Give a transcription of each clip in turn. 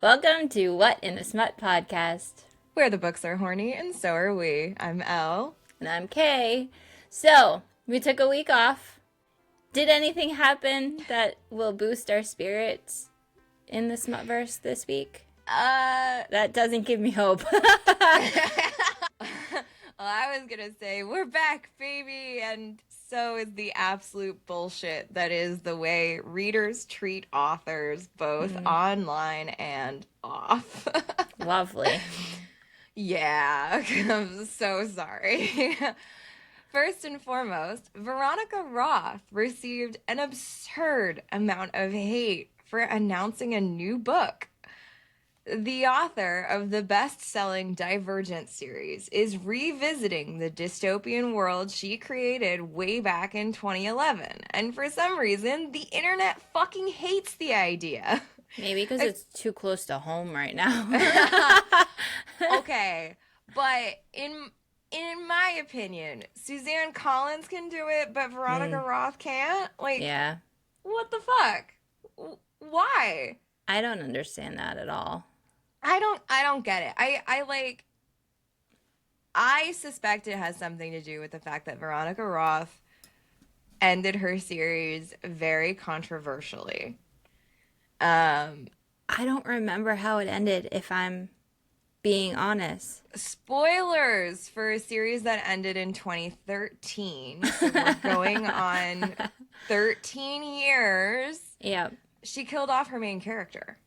Welcome to What in the Smut podcast. Where the books are horny, and so are we. I'm Elle. And I'm Kay. So, we took a week off. Did anything happen that will boost our spirits in the Smutverse this week? That doesn't give me hope. Well, I was gonna say, we're back, baby! And so is the absolute bullshit that is the way readers treat authors, both online and off. Lovely. Yeah, I'm so sorry. First and foremost, Veronica Roth received an absurd amount of hate for announcing a new book. The author of the best-selling Divergent series is revisiting the dystopian world she created way back in 2011. And for some reason, the internet fucking hates the idea. Maybe because it's too close to home right now. Okay, but in my opinion, Suzanne Collins can do it, but Veronica Roth can't? Like, Yeah. what the fuck? Why? I don't understand that at all. I don't get it. I suspect it has something to do with the fact that Veronica Roth ended her series very controversially. I don't remember how it ended, if I'm being honest. Spoilers for a series that ended in 2013. So we're going on 13 years. Yep. She killed off her main character.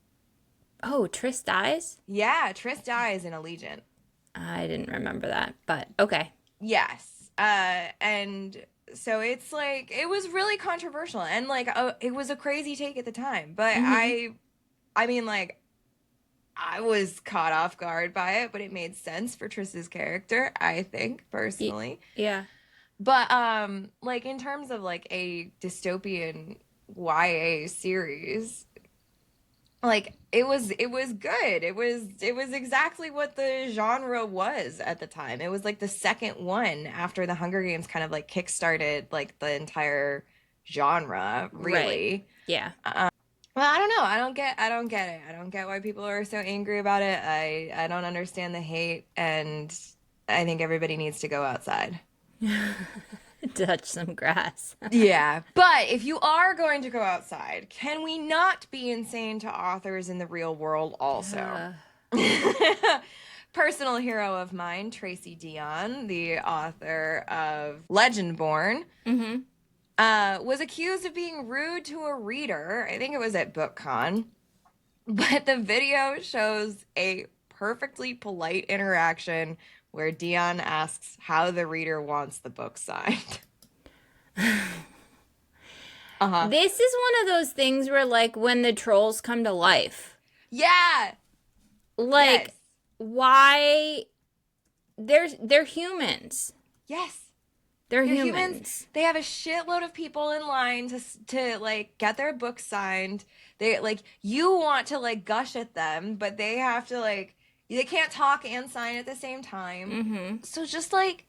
Oh, Triss dies? Yeah, Triss dies in Allegiant. I didn't remember that, but okay. Yes. And so it's like, it was really controversial, and like, it was a crazy take at the time, but I mean, like, I was caught off guard by it, but it made sense for Triss's character, I think, personally. Yeah. But, like, in terms of, like, a dystopian YA series, like, it was good. It was exactly what the genre was at the time. It was like the second one after the Hunger Games kind of like kickstarted like the entire genre, really. Right. Yeah. Well, I don't know. I don't get it. I don't get why people are so angry about it. I don't understand the hate, and I think everybody needs to go outside. Touch some grass. Yeah, but if you are going to go outside, can we not be insane to authors in the real world also? Personal hero of mine, Tracy Deonn, the author of Legendborn, was accused of being rude to a reader. I think it was at BookCon. But the video shows a perfectly polite interaction where Deonn asks how the reader wants the book signed. This is one of those things where, like, when the trolls come to life. Yeah. Like, Yes. why? They're humans. Yes. They're They're humans. They have a shitload of people in line to like get their book signed. They like, you want to like gush at them, but they have to like, they can't talk and sign at the same time. So just like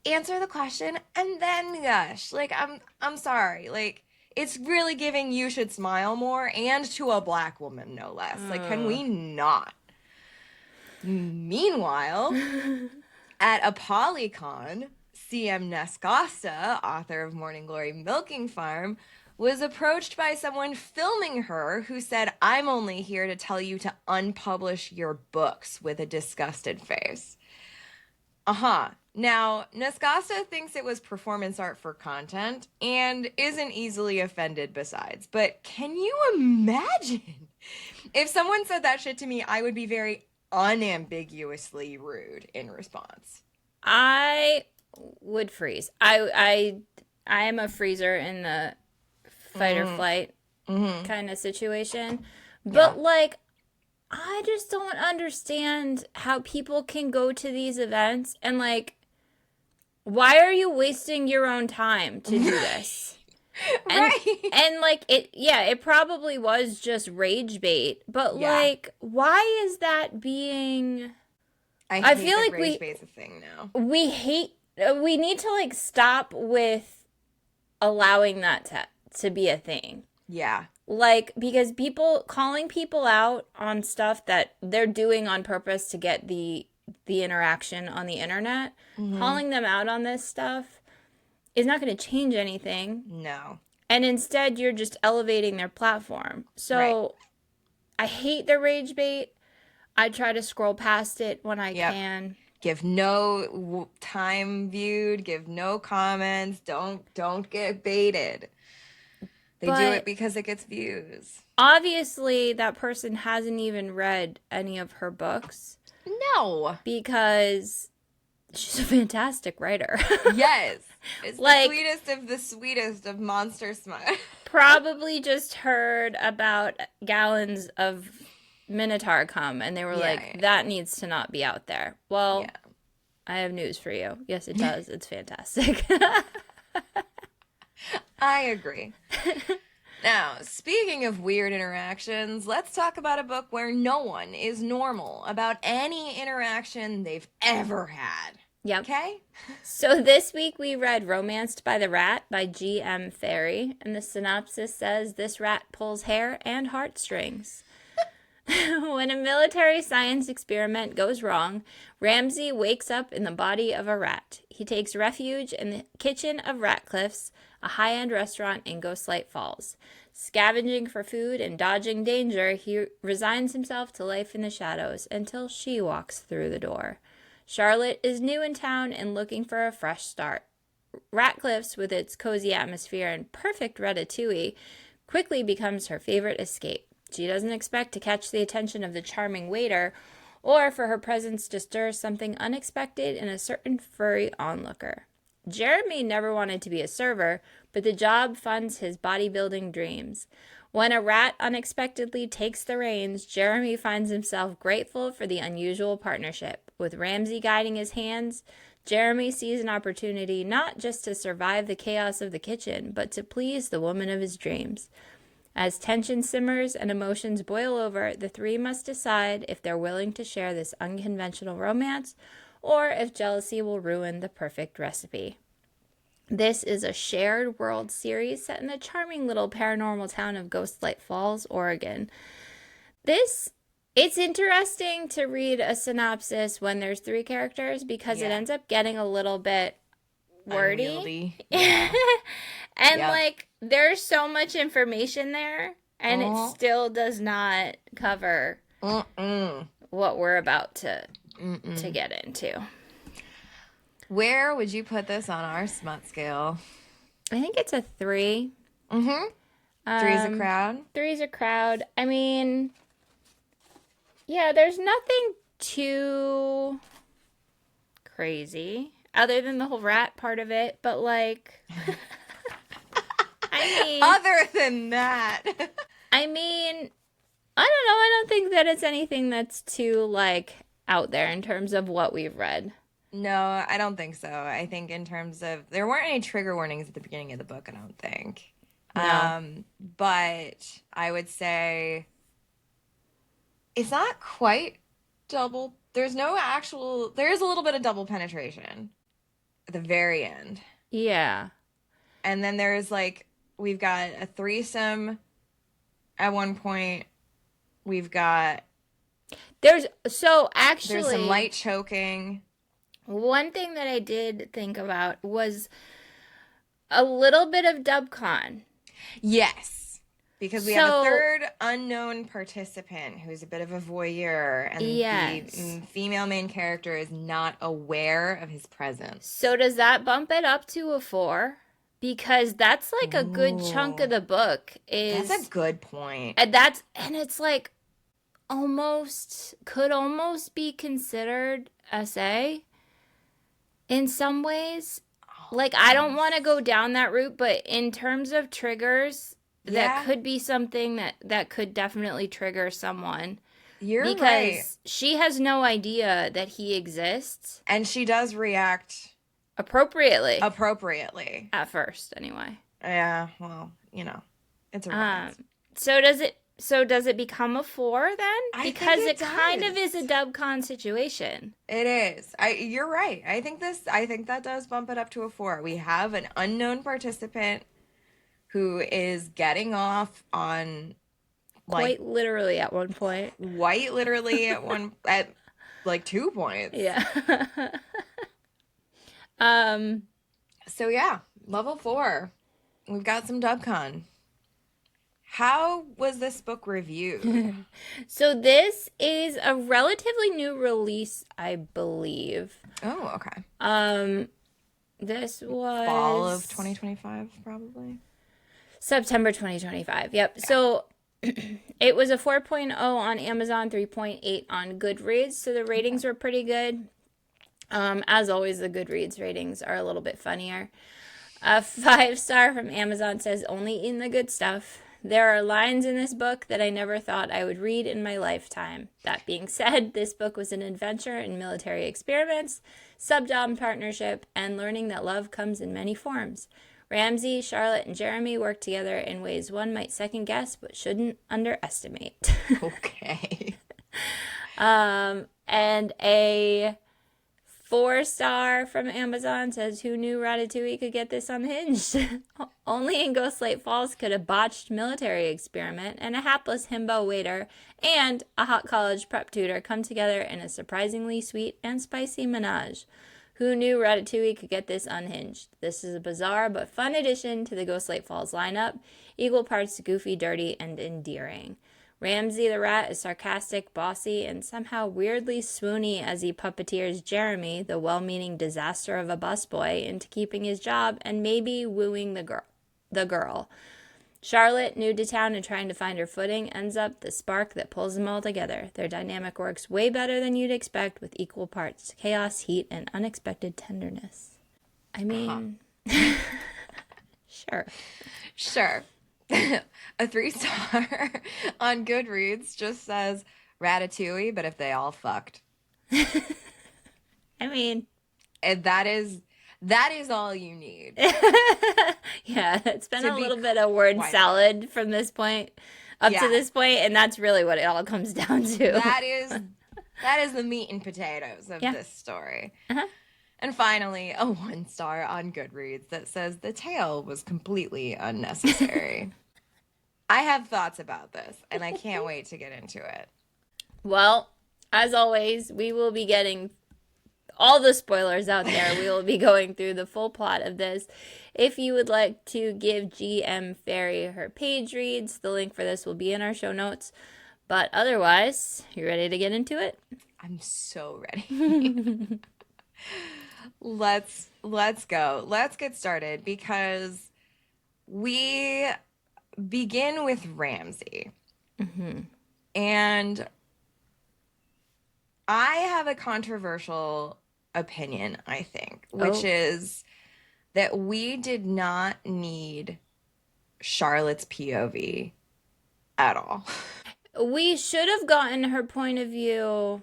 answer the question and then gush. Like, I'm sorry. Like, it's really giving you should smile more, and to a black woman no less. Like, can we not? Meanwhile, at a Polycon, C.M. Nescosta, author of Morning Glory Milking Farm, was approached by someone filming her who said, "I'm only here to tell you to unpublish your books," with a disgusted face. Now, Nescosta thinks it was performance art for content and isn't easily offended besides. But can you imagine? If someone said that shit to me, I would be very unambiguously rude in response. I would freeze. I am a freezer in the fight or flight kind of situation. But like, I just don't understand how people can go to these events and like, why are you wasting your own time to do this? And like, it probably was just rage bait, but like, why is that being... I feel like rage bait's a thing now. We need to like stop with allowing that to be a thing. Yeah. Like, because calling people out on stuff that they're doing on purpose to get the interaction on the internet, calling them out on this stuff is not going to change anything. No. And instead, you're just elevating their platform. So I hate the rage bait. I try to scroll past it when I can. Give no time viewed, give no comments, don't get baited. They do it because it gets views. Obviously, that person hasn't even read any of her books. No. Because she's a fantastic writer. Yes. It's like, the sweetest of monster smut. Probably just heard about gallons of Minotaur cum, and they were like, that needs to not be out there. Well, I have news for you. Yes, it does. It's fantastic. I agree. Now, speaking of weird interactions, let's talk about a book where no one is normal about any interaction they've ever had. Yep. Okay? So this week we read Romanced by the Rat by G.M. Ferry, and the synopsis says this rat pulls hair and heartstrings. When a military science experiment goes wrong, Ramsey wakes up in the body of a rat. He takes refuge in the kitchen of Ratcliffe's, a high-end restaurant in Ghostlight Falls. Scavenging for food and dodging danger, he resigns himself to life in the shadows until she walks through the door. Charlotte is new in town and looking for a fresh start. Ratcliffe's, with its cozy atmosphere and perfect ratatouille, quickly becomes her favorite escape. She doesn't expect to catch the attention of the charming waiter or for her presence to stir something unexpected in a certain furry onlooker. Jeremy never wanted to be a server, but the job funds his bodybuilding dreams. When a rat unexpectedly takes the reins, Jeremy finds himself grateful for the unusual partnership. With Ramsey guiding his hands, Jeremy sees an opportunity not just to survive the chaos of the kitchen, but to please the woman of his dreams. As tension simmers and emotions boil over, the three must decide if they're willing to share this unconventional romance or if jealousy will ruin the perfect recipe. This is a shared world series set in the charming little paranormal town of Ghostlight Falls, Oregon. It's interesting to read a synopsis when there's three characters because it ends up getting a little bit wordy. Yeah. And like there's so much information there and it still does not cover what we're about to get into. Where would you put this on our smut scale? I think it's a 3. Three's a crowd? Three's a crowd. I mean, yeah, there's nothing too crazy other than the whole rat part of it, but like I mean, other than that. I mean, I don't know. I don't think that it's anything that's too like out there in terms of what we've read. No, I don't think so. I think in terms of there weren't any trigger warnings at the beginning of the book, I don't think. No. But I would say it's not quite double. There is a little bit of double penetration at the very end. Yeah. And then there's like, we've got a threesome at one point. We've got... There's some light choking. One thing that I did think about was a little bit of dubcon. Yes. Because we have a third unknown participant who's a bit of a voyeur. And the female main character is not aware of his presence. So does that bump it up to a 4? Because that's like a good chunk of the book. That's a good point. And it's like could almost be considered SA in some ways. Like, I don't want to go down that route, but in terms of triggers, that could be something that could definitely trigger someone. You're right. Because she has no idea that he exists. And she does react appropriately. At first, anyway. Yeah, well, it's a romance. So does it become a 4 then? Because it kind of is a dubcon situation. It is. You're right. I think that does bump it up to a 4. We have an unknown participant who is getting off on like Quite literally at one point. quite literally at like 2 points. Yeah. um So yeah, level 4. We've got some DubCon. How was this book reviewed? so this is a relatively new release, I believe. Oh, okay. This Fall of was 2025, probably. September 2025. Yep. So it was a 4.0 on Amazon, 3.8 on Goodreads. So the ratings were pretty good. As always, the Goodreads ratings are a little bit funnier. A 5-star from Amazon says, only in the good stuff. There are lines in this book that I never thought I would read in my lifetime. That being said, this book was an adventure in military experiments, sub-dom partnership, and learning that love comes in many forms. Ramsey, Charlotte, and Jeremy work together in ways one might second guess but shouldn't underestimate. Okay. And a 4-star from Amazon says, who knew Ratatouille could get this unhinged? Only in Ghostlight Falls could a botched military experiment and a hapless himbo waiter and a hot college prep tutor come together in a surprisingly sweet and spicy menage. Who knew Ratatouille could get this unhinged? This is a bizarre but fun addition to the Ghostlight Falls lineup, equal parts goofy, dirty, and endearing. Ramsey the rat is sarcastic, bossy, and somehow weirdly swoony as he puppeteers Jeremy, the well-meaning disaster of a busboy, into keeping his job and maybe wooing the girl. Charlotte, new to town and trying to find her footing, ends up the spark that pulls them all together. Their dynamic works way better than you'd expect, with equal parts chaos, heat, and unexpected tenderness. I mean, sure. Sure. A 3-star on Goodreads just says Ratatouille, but if they all fucked. I mean, And that is all you need. Yeah, it's been a little bit of word salad from this point up to this point, and that's really what it all comes down to. That is the meat and potatoes of this story. Uh-huh. And finally, a 1-star on Goodreads that says the tale was completely unnecessary. I have thoughts about this, and I can't wait to get into it. Well, as always, we will be getting all the spoilers out there. We will be going through the full plot of this. If you would like to give GM Fairy her page reads, the link for this will be in our show notes. But otherwise, you ready to get into it? I'm so ready. Let's go. Let's get started because we begin with Ramsey. Mm-hmm. And I have a controversial opinion, I think, which is that we did not need Charlotte's POV at all. We should have gotten her point of view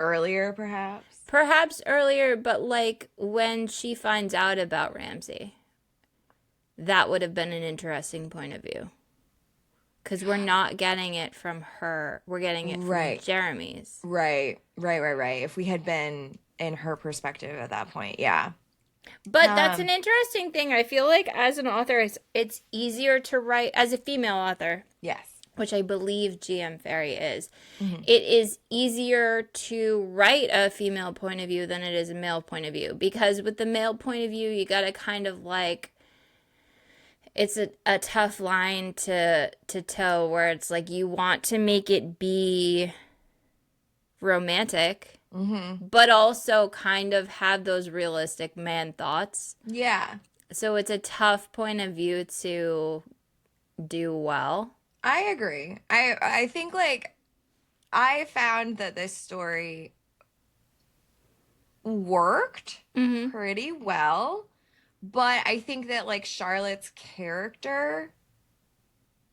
earlier, perhaps. Perhaps earlier, but like when she finds out about Ramsey, that would have been an interesting point of view. Because we're not getting it from her. We're getting it from Jeremy's. Right. If we had been in her perspective at that point, yeah. But that's an interesting thing. I feel like as an author, it's easier to write, as a female author. Yes. Which I believe GM Fairy is. Mm-hmm. It is easier to write a female point of view than it is a male point of view. Because with the male point of view, you got to kind of like... It's a tough line to toe where it's like you want to make it be romantic, but also kind of have those realistic man thoughts. Yeah. So it's a tough point of view to do well. I agree. I think like I found that this story worked pretty well. But I think that, like, Charlotte's character,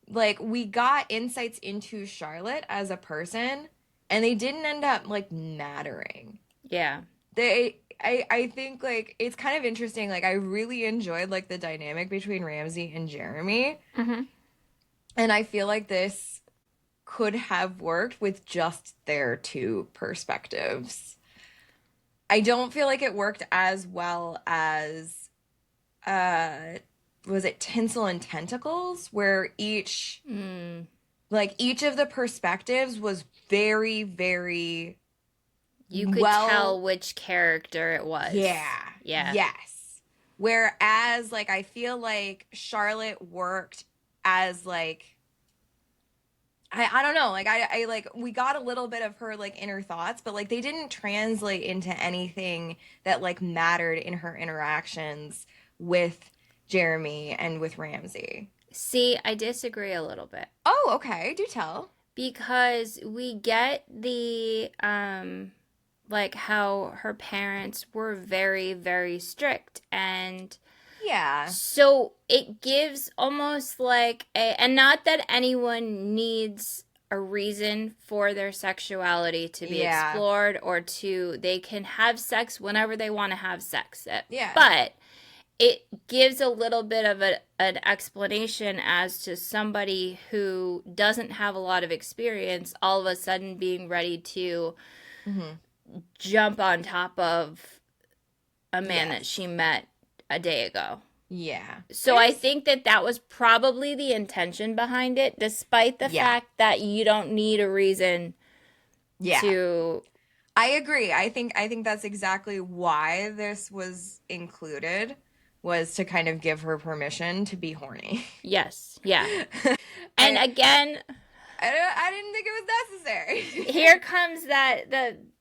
like, we got insights into Charlotte as a person, and they didn't end up, like, mattering. Yeah. I think, like, it's kind of interesting. Like, I really enjoyed, like, the dynamic between Ramsey and Jeremy. Mm-hmm. And I feel like this could have worked with just their two perspectives. I don't feel like it worked as well as was it Tinsel and Tentacles, where Mm. each of the perspectives was very, very You could tell well. which character it was. Yeah. Yeah. Yes. Whereas, like, I feel like Charlotte worked as, like, I don't know, like, I like, we got a little bit of her, like, inner thoughts, but, like, they didn't translate into anything that, like, mattered in her interactions with Jeremy and with Ramsey. See, I disagree a little bit. Oh, okay. Do tell. Because we get the like how her parents were very, very strict, and Yeah. so it gives almost like a, and not that anyone needs a reason for their sexuality to be Yeah. explored, or to, they can have sex whenever they want to have sex. Yeah. But it gives a little bit of an explanation as to somebody who doesn't have a lot of experience all of a sudden being ready to Mm-hmm. jump on top of a man that Yes. she met a day ago. Yeah. So I think that that was probably the intention behind it, despite the Yeah. fact that you don't need a reason Yeah. to. I agree. I think that's exactly why this was included, was to kind of give her permission to be horny. Yes, yeah. And I again, I didn't think it was necessary. here comes that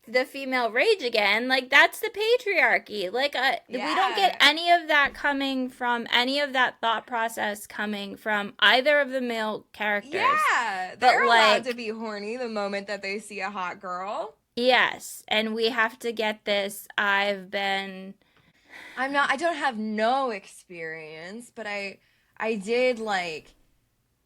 the female rage again. Like, that's the patriarchy. Like, we don't get Yeah. any of that coming from, any of that thought process coming from either of the male characters. Yeah. But, They're allowed like, to be horny the moment that they see a hot girl. yes, and we have to get this. I I don't have no experience, but I did, like,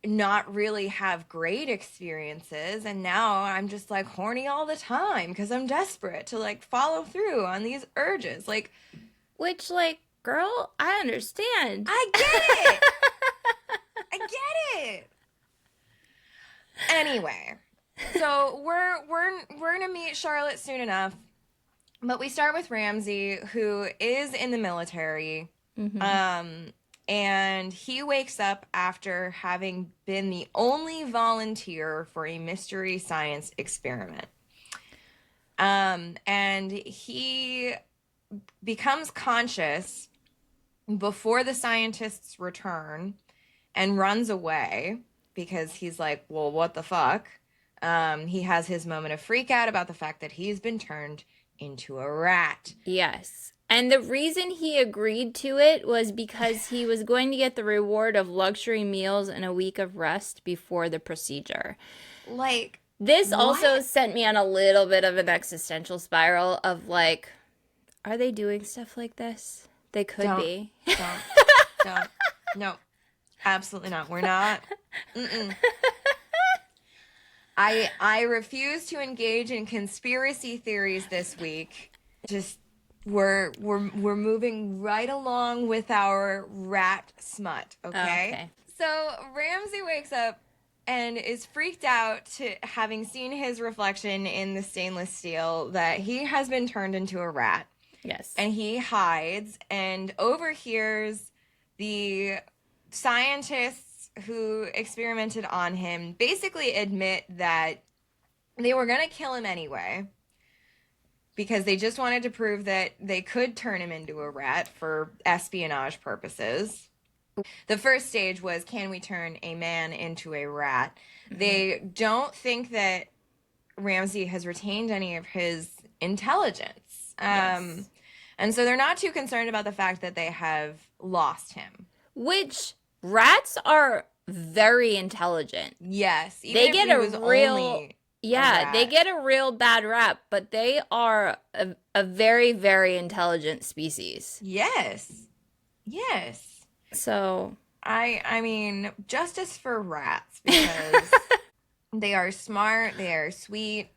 not really have great experiences, and now I'm just, like, horny all the time because I'm desperate to, like, follow through on these urges. Like, which, like, girl, I understand. I get it. I get it. Anyway, so we're gonna meet Charlotte soon enough, but we start with Ramsey, who is in the military. Mm-hmm. And he wakes up after having been the only volunteer for a mystery science experiment. And he becomes conscious before the scientists return and runs away because he's like, well, what the fuck? He has his moment of freak out about the fact that he's been turned into a rat. Yes. And the reason he agreed to it was because he was going to get the reward of luxury meals and a week of rest before the procedure. Like, This what? also sent me on a little bit of an existential spiral of, like, are they doing stuff like this? They could be. Don't. No, absolutely not. We're not. Mm-mm. I refuse to engage in conspiracy theories this week. Just we're moving right along with our rat smut, okay? Okay. So Ramsey wakes up and is freaked out to having seen his reflection in the stainless steel that he has been turned into a rat. Yes. And he hides and overhears the scientists who experimented on him basically admit that they were going to kill him anyway because they just wanted to prove that they could turn him into a rat for espionage purposes. The first stage was, can we turn a man into a rat? Mm-hmm. They don't think that Ramsey has retained any of his intelligence. Yes. And so they're not too concerned about the fact that they have lost him. Which, rats are very intelligent. Yes. They get a real... Yeah, they get a real bad rap, but they are a very, very intelligent species. Yes. Yes. So... I mean, justice for rats, because they are smart, they are sweet.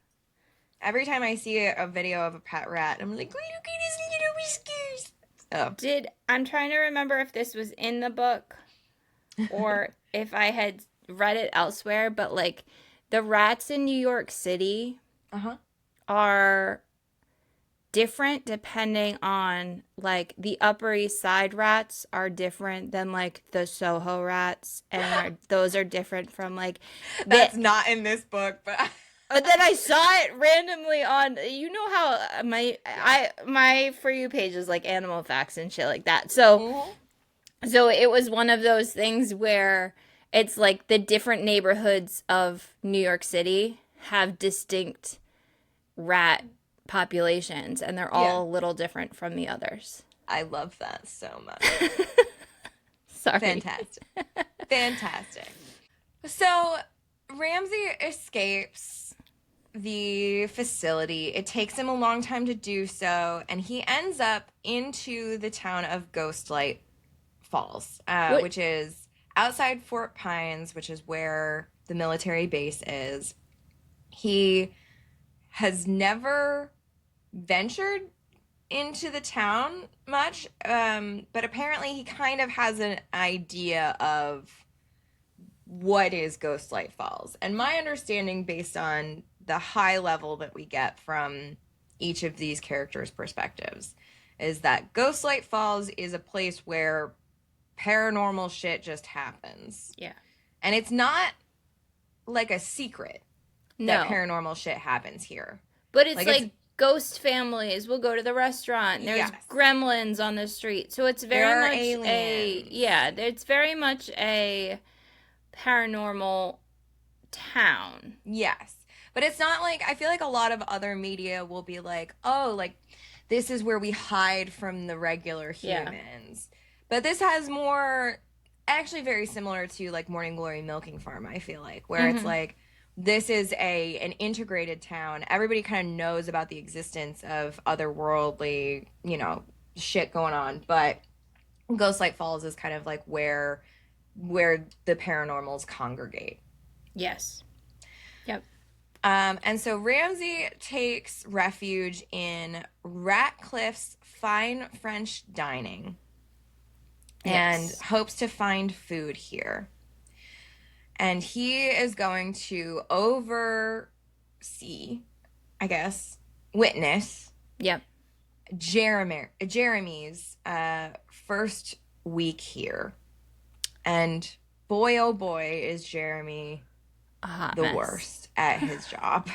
Every time I see a video of a pet rat, I'm like, oh, look at his little whiskers. Oh. I'm trying to remember if this was in the book or if I had read it elsewhere, but, like, the rats in New York City are different depending on, like, the Upper East Side rats are different than, like, the Soho rats, and those are different from, like, the. That's not in this book, but Then I saw it randomly on, you know how yeah. my For You page is like animal facts and shit like that. So Mhm. it was one of those things where it's like the different neighborhoods of New York City have distinct rat populations, and they're Yeah. all a little different from the others. I love that so much. Sorry. Fantastic. Fantastic. So Ramsey escapes the facility. It takes him a long time to do so, and he ends up into the town of Ghostlight Falls, What? which is outside Fort Pines, which is where the military base is. He has never ventured into the town much, but apparently he kind of has an idea of what is Ghostlight Falls. And my understanding, based on the high level that we get from each of these characters' perspectives, is that Ghostlight Falls is a place where paranormal shit just happens. Yeah. And it's not like a secret that No. paranormal shit happens here. But it's It's like ghost families will go to the restaurant. There's yes. gremlins on the street. So it's There very are much aliens. it's very much a paranormal town. Yes. But it's not like, I feel like a lot of other media will be like, oh, like this is where we hide from the regular Yeah. humans. But this has more, actually very similar to like Morning Glory Milking Farm, I feel like, where it's Mm-hmm. like this is an integrated town. Everybody kind of knows about the existence of otherworldly, shit going on, but Ghostlight Falls is kind of like where the paranormals congregate. Yes. Yep. And so Ramsey takes refuge in Ratcliffe's Fine French Dining and Yes. hopes to find food here. And he is going to oversee, I guess, witness Yep. Jeremy's first week here. And boy, oh boy, is Jeremy A hot the mess. worst at his job.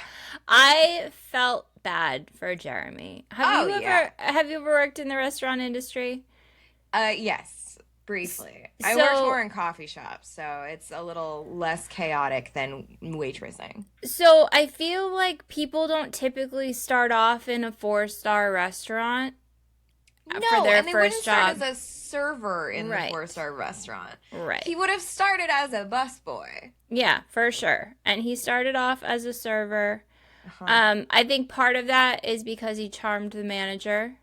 I felt bad for Jeremy. Have you yeah. ever worked in the restaurant industry? Yes, briefly. I worked So more in coffee shops, so it's a little less chaotic than waitressing. so I feel like people don't typically start off in a 4-star restaurant for No, their and they wouldn't first start job. as a server in the Right. 4-star restaurant. Right. He would have started as a busboy. Yeah, for sure. And he started off as a server. Uh-huh. I think part of that is because he charmed the manager,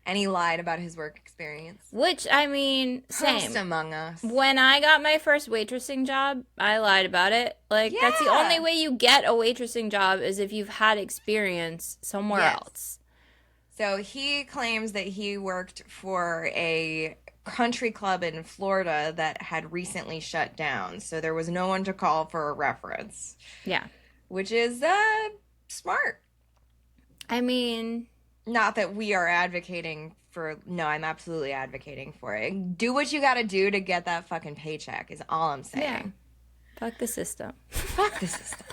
And he lied about his work experience. which, I mean, Host same. among us. When I got my first waitressing job, I lied about it. Like, that's the only Yeah. way you get a waitressing job is if you've had experience somewhere Yes. else. So he claims that he worked for a country club in Florida that had recently shut down. So there was no one to call for a reference, Yeah. which is smart. I mean, Not that we are advocating for, no, I'm absolutely advocating for it. Do what you gotta do to get that fucking paycheck, is all I'm saying. yeah. Fuck the system. Fuck the system.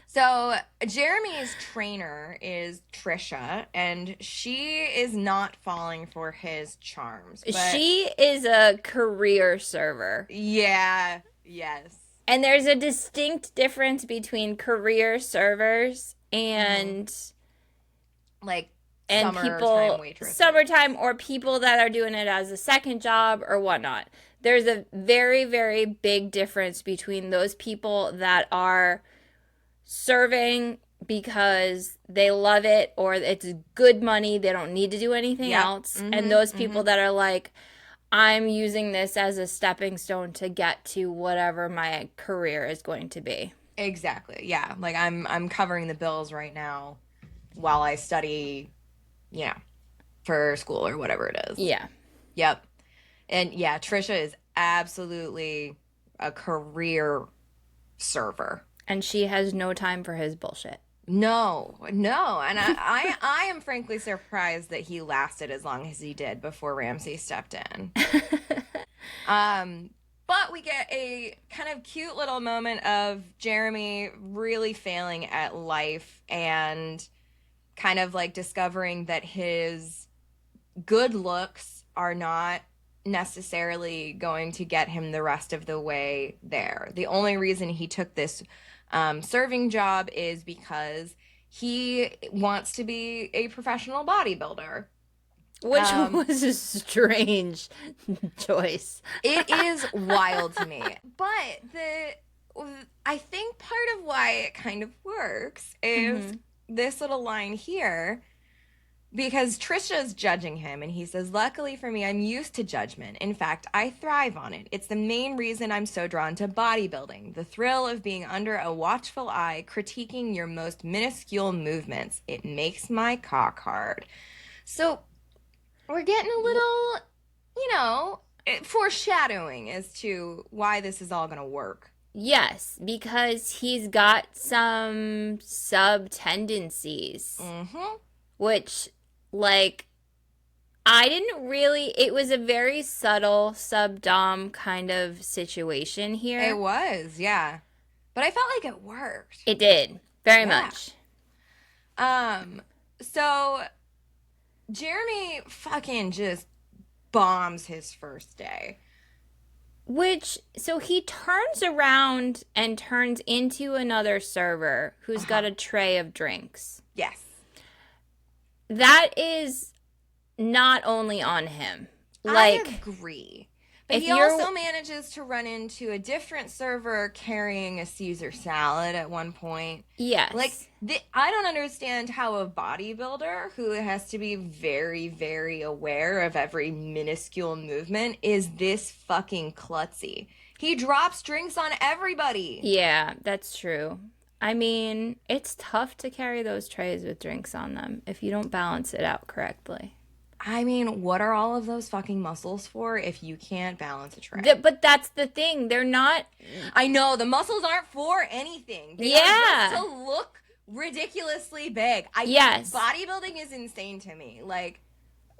So Jeremy's trainer is Trisha, and she is not falling for his charms. But She is a career server. yeah, yes. And there's a distinct difference between career servers and Like and summertime people waitresses. summertime or people that are doing it as a second job or whatnot. There's a very, very big difference between those people that are serving because they love it or it's good money, they don't need to do anything Yep. else, Mhm, and those people that are like, I'm using this as a stepping stone to get to whatever my career is going to be. Exactly. Yeah. Like I'm covering the bills right now while I study, for school or whatever it is. Yeah. Yep. And yeah, Trisha is absolutely a career server. And she has no time for his bullshit. No, no. And I am frankly surprised that he lasted as long as he did before Ramsay stepped in. Um, but we get a kind of cute little moment of Jeremy really failing at life and kind of like discovering that his good looks are not necessarily going to get him the rest of the way there. The only reason he took this serving job is because he wants to be a professional bodybuilder. Which was a strange choice. It is wild to me. But I think part of why it kind of works is this little line here, because Trisha's judging him and he says, "Luckily for me, I'm used to judgment. In fact, I thrive on it. It's the main reason I'm so drawn to bodybuilding. The thrill of being under a watchful eye, critiquing your most minuscule movements. It makes my cock hard." So we're getting a little, foreshadowing as to why this is all going to work. Yes, because he's got some sub tendencies. Which, like, I didn't really, it was a very subtle sub-dom kind of situation here. It was, yeah. But I felt like it worked. It did, very much. So Jeremy fucking just bombs his first day. So he turns around and turns into another server who's got a tray of drinks. Yes. That is not only on him. I agree. But he also manages to run into a different server carrying a Caesar salad at one point. Yes. I don't understand how a bodybuilder who has to be very, very aware of every minuscule movement is this fucking klutzy. He drops drinks on everybody. Yeah, that's true. I mean, it's tough to carry those trays with drinks on them if you don't balance it out correctly. I mean, what are all of those fucking muscles for if you can't balance a tray? But that's the thing. They're not... I know. The muscles aren't for anything. They are just to look ridiculously big. Yes. Bodybuilding is insane to me. Like,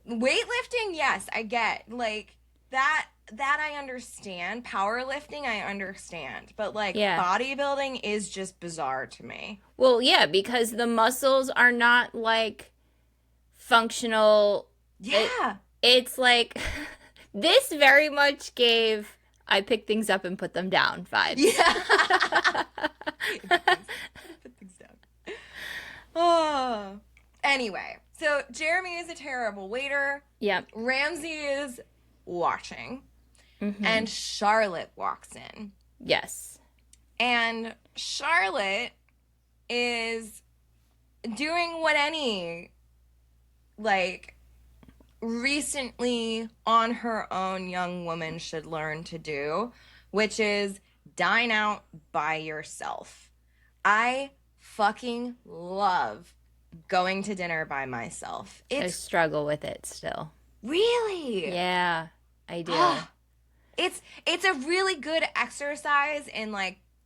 weightlifting, yes, I get. Like, that I understand. Powerlifting, I understand. But, bodybuilding is just bizarre to me. Well, yeah, because the muscles are not, functional... Yeah. It's like, this very much gave I pick things up and put them down vibes. Yeah. Put things down. Oh. Anyway, so Jeremy is a terrible waiter. Yep. Ramsay is watching. And Charlotte walks in. Yes. And Charlotte is doing what any, recently on her own young woman should learn to do, which is dine out by yourself. I fucking love going to dinner by myself. I struggle with it still. Really? Yeah, I do. It's a really good exercise in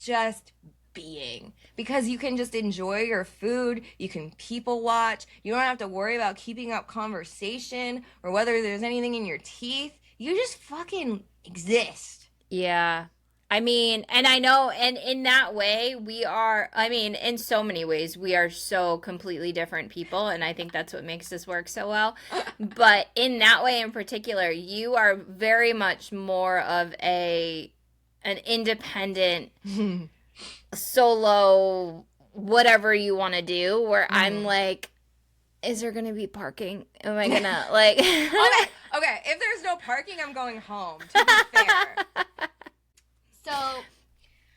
just being, because you can just enjoy your food, you can people watch, you don't have to worry about keeping up conversation or whether there's anything in your teeth. You just fucking exist. Yeah. I mean, and I know, and in that way, in so many ways, we are so completely different people, and I think that's what makes this work so well. But in that way in particular, you are very much more of an independent solo whatever you want to do, where I'm like, is there gonna be parking? Am I gonna okay, if there's no parking, I'm going home, to be fair. So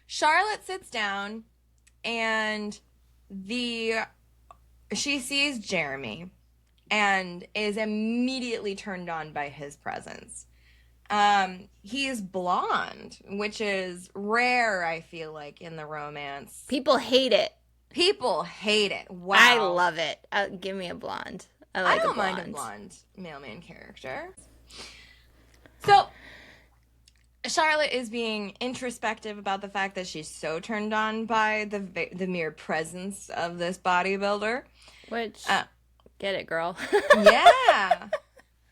Charlotte sits down and she sees Jeremy and is immediately turned on by his presence. He's blonde, which is rare, I feel like, in the romance. People hate it. People hate it. Wow. I love it. Give me a blonde. I don't mind a blonde mailman character. So Charlotte is being introspective about the fact that she's so turned on by the mere presence of this bodybuilder. Which, Uh, get it, girl. yeah.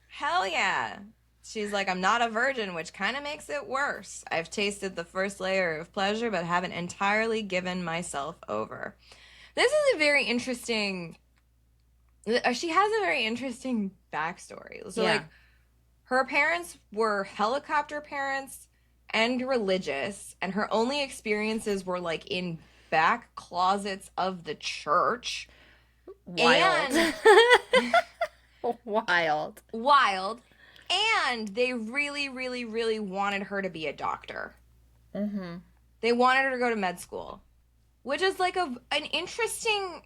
Hell yeah. She's like, I'm not a virgin, which kind of makes it worse. I've tasted the first layer of pleasure, but haven't entirely given myself over. This is a very interesting. She has a very interesting backstory. So, Yeah. like, her parents were helicopter parents and religious, and her only experiences were like in back closets of the church. Wild. And Wild. wild. And they really, really, really wanted her to be a doctor. Mm-hmm. They wanted her to go to med school, which is like an interesting,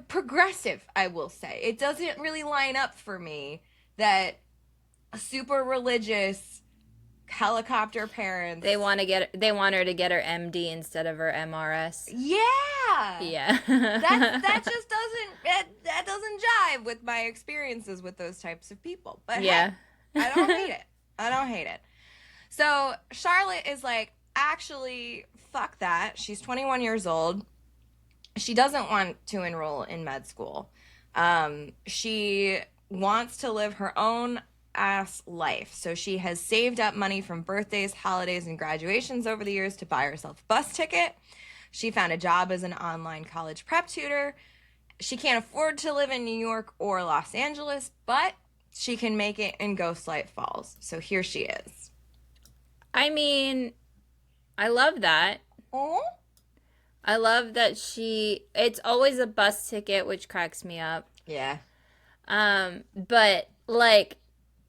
progressive, I will say. It doesn't really line up for me that super religious helicopter parents. They want her to get her MD instead of her MRS. Yeah. Yeah. That just that doesn't jive with my experiences with those types of people. But yeah. hey, I don't hate it. I don't hate it. So Charlotte is like, actually, fuck that. She's 21 years old. She doesn't want to enroll in med school. She wants to live her own ass life. So she has saved up money from birthdays, holidays, and graduations over the years to buy herself a bus ticket. She found a job as an online college prep tutor. She can't afford to live in New York or Los Angeles, but she can make it in Ghostlight Falls. So here she is. I mean, I love that. Oh? I love that it's always a bus ticket, which cracks me up. Yeah. But like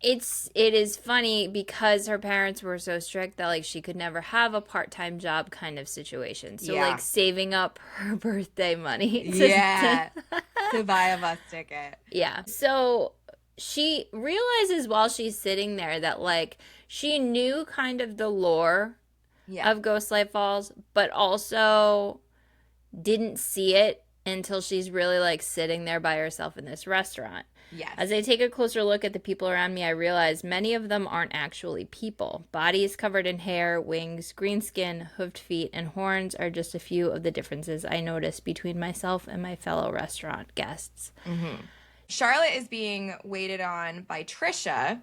it is funny because her parents were so strict that like she could never have a part-time job kind of situation. So Yeah. like saving up her birthday money to buy a bus ticket. Yeah. So she realizes while she's sitting there that like she knew kind of the lore of Ghostlight Falls, but also didn't see it until she's really like sitting there by herself in this restaurant. Yes. As I take a closer look at the people around me, I realize many of them aren't actually people. Bodies covered in hair, wings, green skin, hoofed feet, and horns are just a few of the differences I notice between myself and my fellow restaurant guests. Mm-hmm. Charlotte is being waited on by Trisha.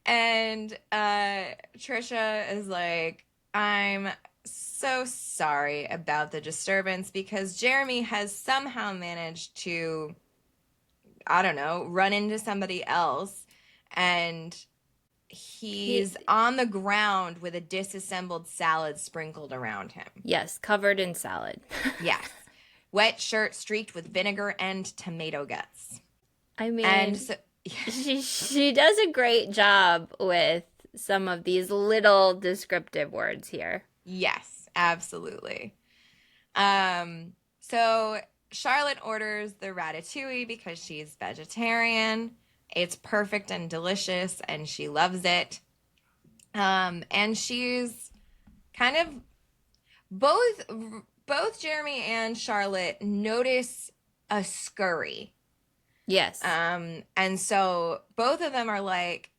And Trisha is like, I'm so sorry about the disturbance because Jeremy has somehow managed to, I don't know, run into somebody else, and he's on the ground with a disassembled salad sprinkled around him. Yes, covered in salad. Yes. Wet shirt streaked with vinegar and tomato guts. I mean, and so, she does a great job with some of these little descriptive words here. Yes, absolutely. So Charlotte orders the ratatouille because she's vegetarian. It's perfect and delicious, and she loves it. And she's kind of both Jeremy and Charlotte notice a scurry. Yes. And so both of them are like,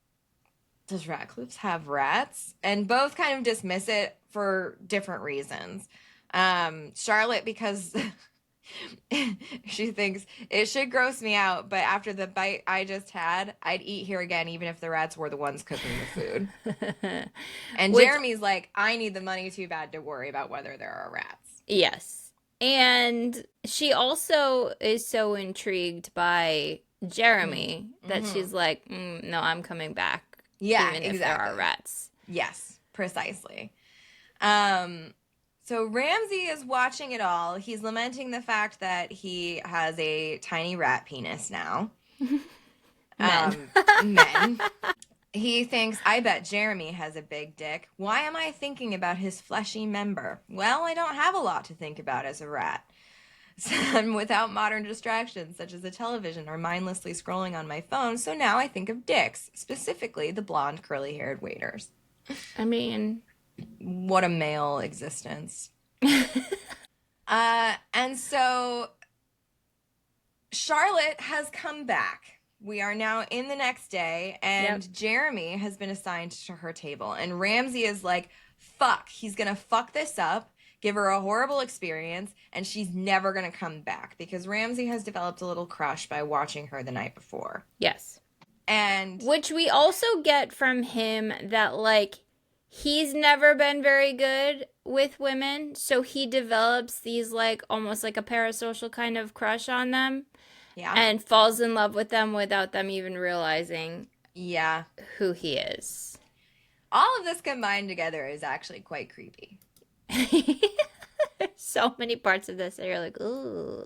does Ratcliffe's have rats? And both kind of dismiss it for different reasons. Charlotte, because she thinks it should gross me out, but after the bite I just had, I'd eat here again, even if the rats were the ones cooking the food. And Jeremy's like, I need the money too bad to worry about whether there are rats. Yes. And she also is so intrigued by Jeremy that she's like, no, I'm coming back. Yeah, even if there are rats. Yes, precisely. So Ramsey is watching it all. He's lamenting the fact that he has a tiny rat penis now. Men. He thinks, I bet Jeremy has a big dick. Why am I thinking about his fleshy member? Well, I don't have a lot to think about as a rat. So I'm without modern distractions such as the television or mindlessly scrolling on my phone, so now I think of dicks, specifically the blonde curly-haired waiters. I mean, what a male existence. And so Charlotte has come back We are now in the next day, and Jeremy has been assigned to her table. And Ramsey is like, fuck, he's going to fuck this up, give her a horrible experience, and she's never going to come back because Ramsey has developed a little crush by watching her the night before. Yes. And which we also get from him that, like, he's never been very good with women, so he develops these, like, almost like a parasocial kind of crush on them. Yeah. And falls in love with them without them even realizing who he is. All of this combined together is actually quite creepy. So many parts of this that you're like, ooh.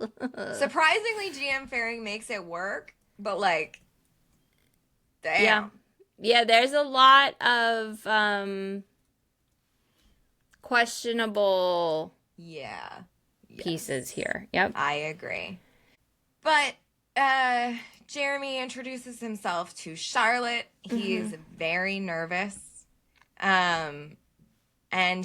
Surprisingly, GM Faring makes it work, but, like, damn. Yeah, there's a lot of questionable pieces here. Yep. I agree. But Jeremy introduces himself to Charlotte. He's very nervous. And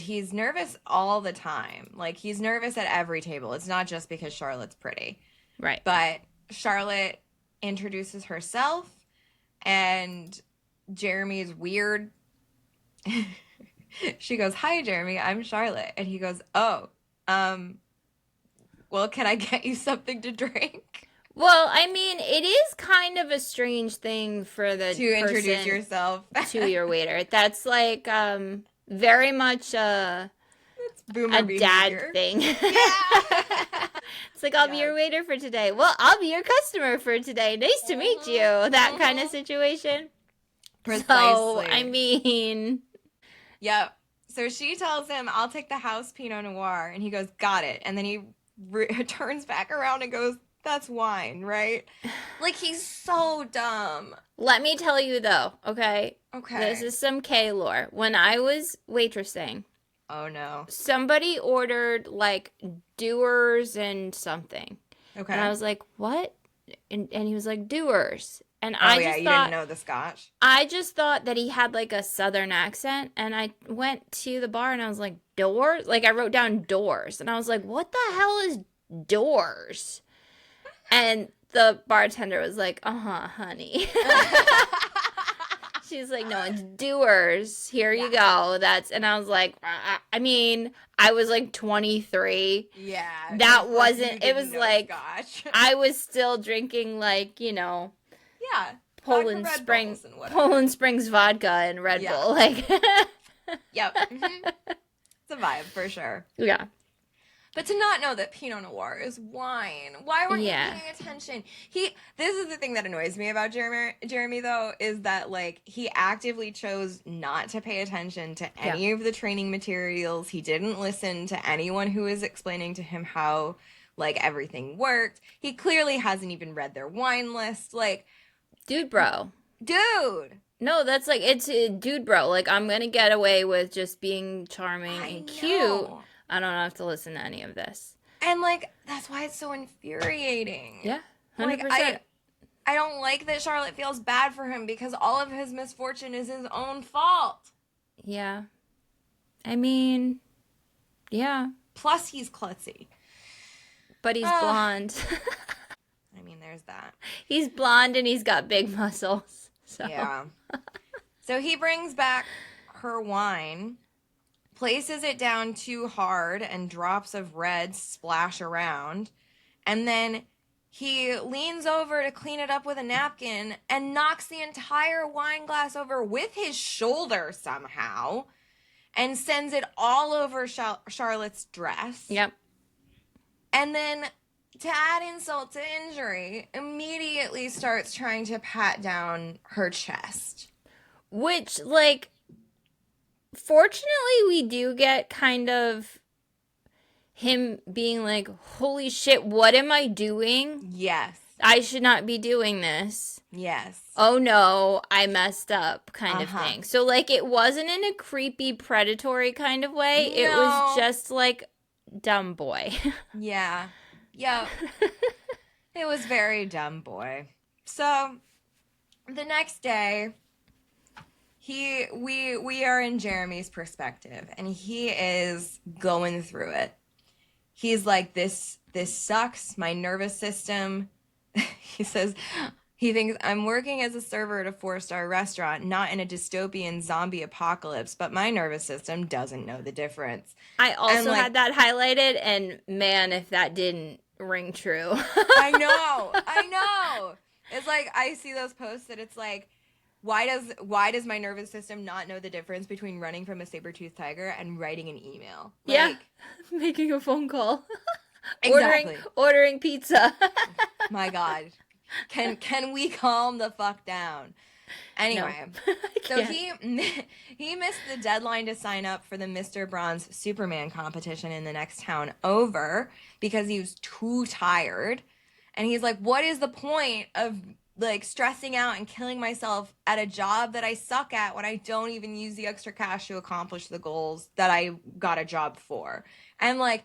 he's nervous all the time. Like, he's nervous at every table. It's not just because Charlotte's pretty. Right. But Charlotte introduces herself, and Jeremy is weird. She goes, "Hi, Jeremy, I'm Charlotte." And he goes, "Oh, well, can I get you something to drink?" Well, I mean, it is kind of a strange thing for the to introduce yourself to your waiter. That's like very much a dad thing. Yeah. It's like, I'll be your waiter for today. Well, I'll be your customer for today. Nice to meet you. That kind of situation. Precisely. So, I mean. Yep. So she tells him, "I'll take the house Pinot Noir." And he goes, "Got it." And then he turns back around and goes, "That's wine, right?" Like, he's so dumb. Let me tell you, though, okay? Okay. This is some K lore. When I was waitressing. Oh, no. Somebody ordered, like, Doers and something. Okay. And I was like, what? And he was like, Doers. And you didn't know the Scotch? I just thought that he had, like, a southern accent. And I went to the bar and I was like, Doors? Like, I wrote down Doors. And I was like, what the hell is Doors? And the bartender was like, honey. She's like, no, it's Doers. Here you go. And I was like, I mean, I was like 23. Yeah. That wasn't, it was like, Scotch. I was still drinking, like, you know. Yeah. Poland Springs vodka and Red Bull. Like. Yep. Mm-hmm. It's a vibe for sure. Yeah. But to not know that Pinot Noir is wine. Why weren't you paying attention? This is the thing that annoys me about Jeremy, though, is that, like, he actively chose not to pay attention to any of the training materials. He didn't listen to anyone who was explaining to him how, like, everything worked. He clearly hasn't even read their wine list. Like, dude, bro. Dude. No, that's like, it's dude, bro. Like, I'm going to get away with just being charming and cute. I don't have to listen to any of this. And, like, that's why it's so infuriating. Yeah, 100%. Like, I don't like that Charlotte feels bad for him because all of his misfortune is his own fault. Yeah. I mean, yeah. Plus, he's klutzy. But he's blonde. I mean, there's that. He's blonde and he's got big muscles. So. Yeah. So he brings back her wine, places it down too hard, and drops of red splash around. And then he leans over to clean it up with a napkin and knocks the entire wine glass over with his shoulder somehow and sends it all over Charlotte's dress. Yep. And then, to add insult to injury, immediately starts trying to pat down her chest. Which, like, fortunately, we do get kind of him being like, holy shit, what am I doing? Yes. I should not be doing this. Yes. Oh no, I messed up kind of thing. So, like, it wasn't in a creepy, predatory kind of way. No. It was just like, dumb boy. Yeah. Yep. It was very dumb boy. So, the next day, we are in Jeremy's perspective, and he is going through it. He's like, this sucks, my nervous system. He says, He thinks, I'm working as a server at a 4-star restaurant, not in a dystopian zombie apocalypse, but my nervous system doesn't know the difference. I And also like, had that highlighted, and man, if that didn't ring true. I know. It's like I see those posts that it's like, why does my nervous system not know the difference between running from a saber-toothed tiger and writing an email? Yeah, Like, making a phone call, exactly. ordering pizza. My God. Can we calm the fuck down? No, Anyway, I so can't. he missed the deadline to sign up for the Mr. Bronze Superman competition in the next town over because he was too tired. And he's like, what is the point of like stressing out and killing myself at a job that I suck at when I don't even use the extra cash to accomplish the goals that I got a job for? And like,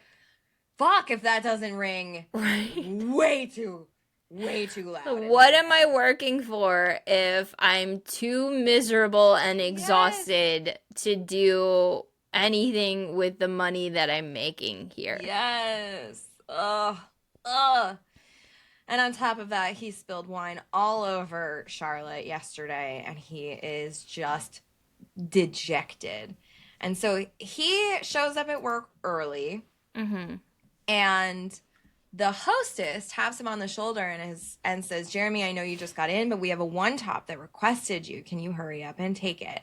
fuck if that doesn't ring Right. way too loud. What am I working for if I'm too miserable and exhausted to do anything with the money that I'm making here? Yes. Ugh. And on top of that, he spilled wine all over Charlotte yesterday, and he is just dejected. And so he shows up at work early, Mm-hmm. and the hostess taps him on the shoulder and says, Jeremy, I know you just got in, but we have a one top that requested you. Can you hurry up and take it?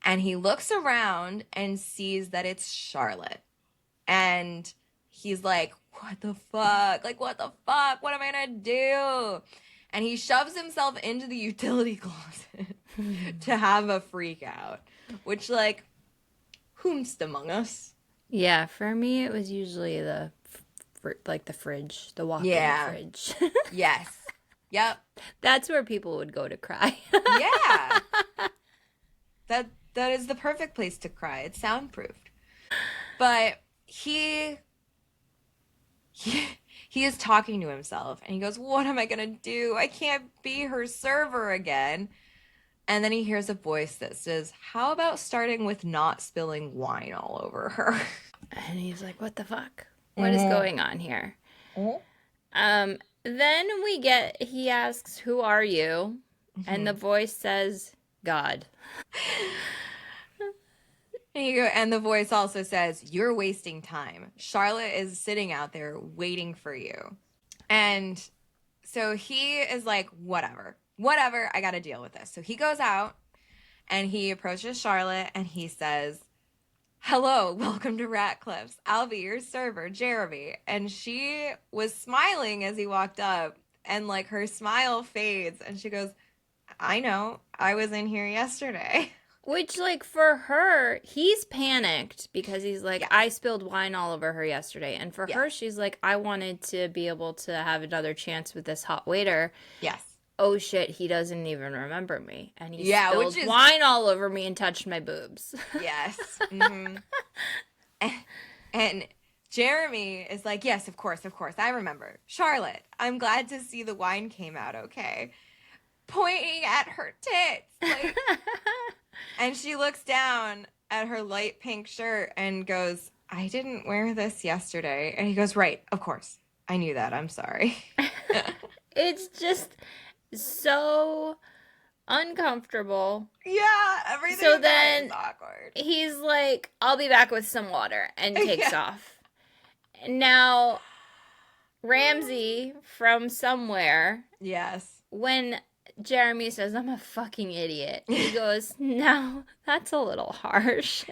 And he looks around and sees that it's Charlotte. And he's like, what the fuck? Like, what the fuck? What am I gonna do? And he shoves himself into the utility closet to have a freak out. Which, like, whomst among us? Yeah, for me, it was usually the fridge, the walk-in fridge. Yes. Yep. That's where people would go to cry. Yeah. That is the perfect place to cry. It's soundproofed. But he is talking to himself and he goes, what am I gonna do? I can't be her server again. And then he hears a voice that says, how about starting with not spilling wine all over her? And he's like, what the fuck? What is going on here? Then he asks, who are you? And the voice says, God. And the voice also says, you're wasting time. Charlotte is sitting out there waiting for you. And so he is like, whatever, I got to deal with this. So he goes out and he approaches Charlotte and he says, hello, welcome to Ratcliffe's. I'll be your server, Jeremy. And she was smiling as he walked up and like her smile fades and she goes, I know, I was in here yesterday. Which, like, for her, he's panicked because he's like, Yes. I spilled wine all over her yesterday. And for Yes. her, she's like, I wanted to be able to have another chance with this hot waiter. Yes. Oh, shit, he doesn't even remember me. And he Yeah, spilled wine all over me and touched my boobs. Yes. Mm-hmm. and Jeremy is like, yes, of course, I remember. Charlotte, I'm glad to see the wine came out okay. Pointing at her tits. Like, and she looks down at her light pink shirt and goes, I didn't wear this yesterday. And he goes, right, of course. I knew that. I'm sorry. It's just so uncomfortable. Yeah, everything So about then it is awkward. He's like, I'll be back with some water and takes Yeah. off. Now, Ramsey from somewhere, Yes. when Jeremy says, I'm a fucking idiot, he goes, no, that's a little harsh.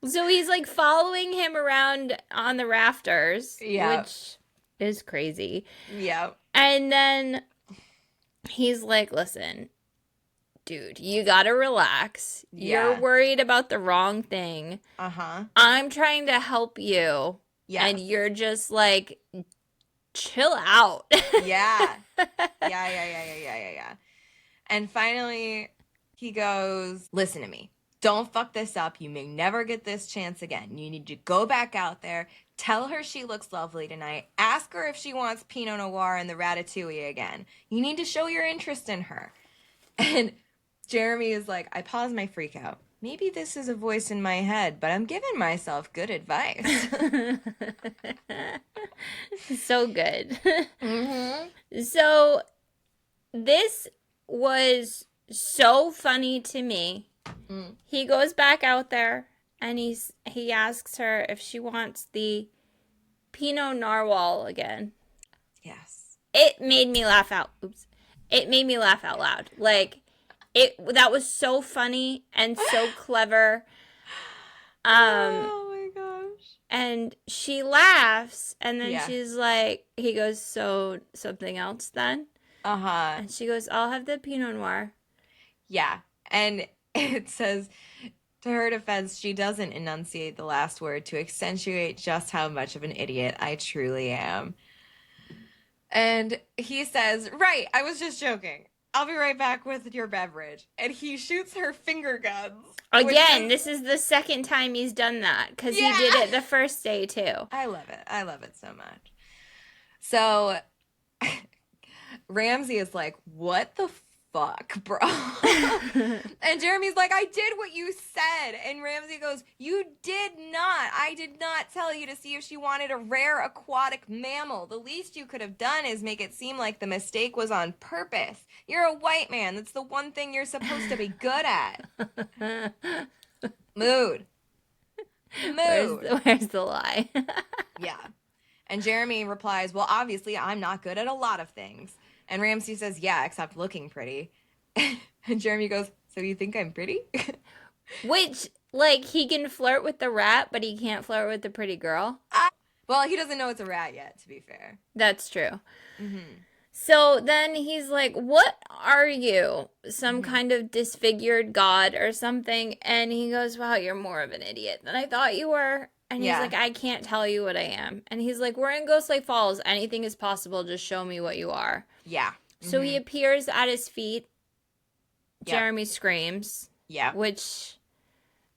So he's like following him around on the rafters, Yeah. which is crazy. Yeah. And then he's like, listen, dude, you gotta relax. Yeah. You're worried about the wrong thing. Uh-huh. I'm trying to help you. Yes. And you're just like, chill out. Yeah. Yeah. And finally, he goes, listen to me. Don't fuck this up. You may never get this chance again. You need to go back out there. Tell her she looks lovely tonight. Ask her if she wants Pinot Noir and the Ratatouille again. You need to show your interest in her. And Jeremy is like, I pause my freak out. Maybe this is a voice in my head, but I'm giving myself good advice. So good. Mm-hmm. So this was so funny to me. He goes back out there and he asks her if she wants the Pinot Narwhal again. Yes. It made me laugh out. Oops. It made me laugh out loud. Like that was so funny and so clever. Oh my gosh. And she laughs and then Yeah. she's like, he goes, so something else then? Uh-huh. And she goes, I'll have the Pinot Noir. Yeah. And it says, to her defense, she doesn't enunciate the last word to accentuate just how much of an idiot I truly am. And he says, right, I was just joking. I'll be right back with your beverage. And he shoots her finger guns. Again, this is the second time he's done that because he did it the first day too. I love it. I love it so much. So Ramsey is like, what the fuck, bro? And Jeremy's like, I did what you said. And Ramsey goes, you did not. I did not tell you to see if she wanted a rare aquatic mammal. The least you could have done is make it seem like the mistake was on purpose. You're a white man. That's the one thing you're supposed to be good at. Mood. Where's the lie? Yeah. And Jeremy replies, well, obviously, I'm not good at a lot of things. And Ramsey says, yeah, except looking pretty. And Jeremy goes, so you think I'm pretty? Which, like, he can flirt with the rat, but he can't flirt with the pretty girl. Well, he doesn't know it's a rat yet, to be fair. That's true. Mm-hmm. So then he's like, what are you? Some kind of disfigured god or something? And he goes, wow, you're more of an idiot than I thought you were. And he's like, I can't tell you what I am. And he's like, we're in Ghost Lake Falls. Anything is possible. Just show me what you are. Yeah. So he appears at his feet. Jeremy screams. Yeah. Which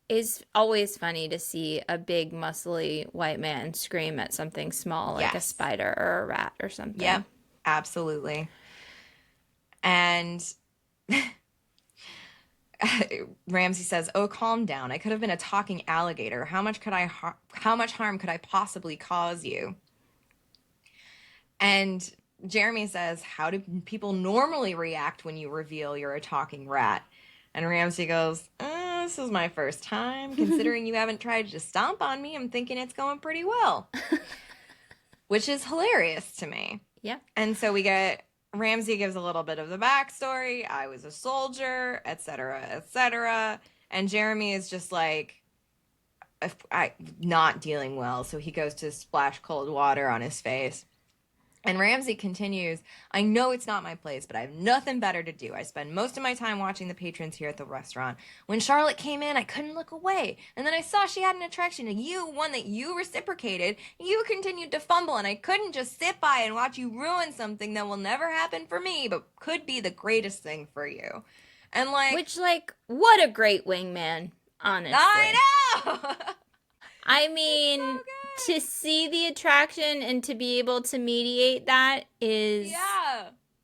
is always funny to see a big, muscly white man scream at something small like a spider or a rat or something. Yep. Absolutely. And Ramsey says, "Oh, calm down. I could have been a talking alligator. How much harm could I possibly cause you?" And Jeremy says, "How do people normally react when you reveal you're a talking rat?" And Ramsey goes, "This is my first time. Considering you haven't tried to stomp on me, I'm thinking it's going pretty well." Which is hilarious to me. Yeah. And so we get, Ramsey gives a little bit of the backstory. I was a soldier, etc., etc. And Jeremy is just like, not dealing well. So he goes to splash cold water on his face. And Ramsey continues, I know it's not my place, but I have nothing better to do. I spend most of my time watching the patrons here at the restaurant. When Charlotte came in, I couldn't look away. And then I saw she had an attraction to you, one that you reciprocated. You continued to fumble, and I couldn't just sit by and watch you ruin something that will never happen for me, but could be the greatest thing for you. And like... Which, like, what a great wingman, honestly. I know! I mean, to see the attraction and to be able to mediate that is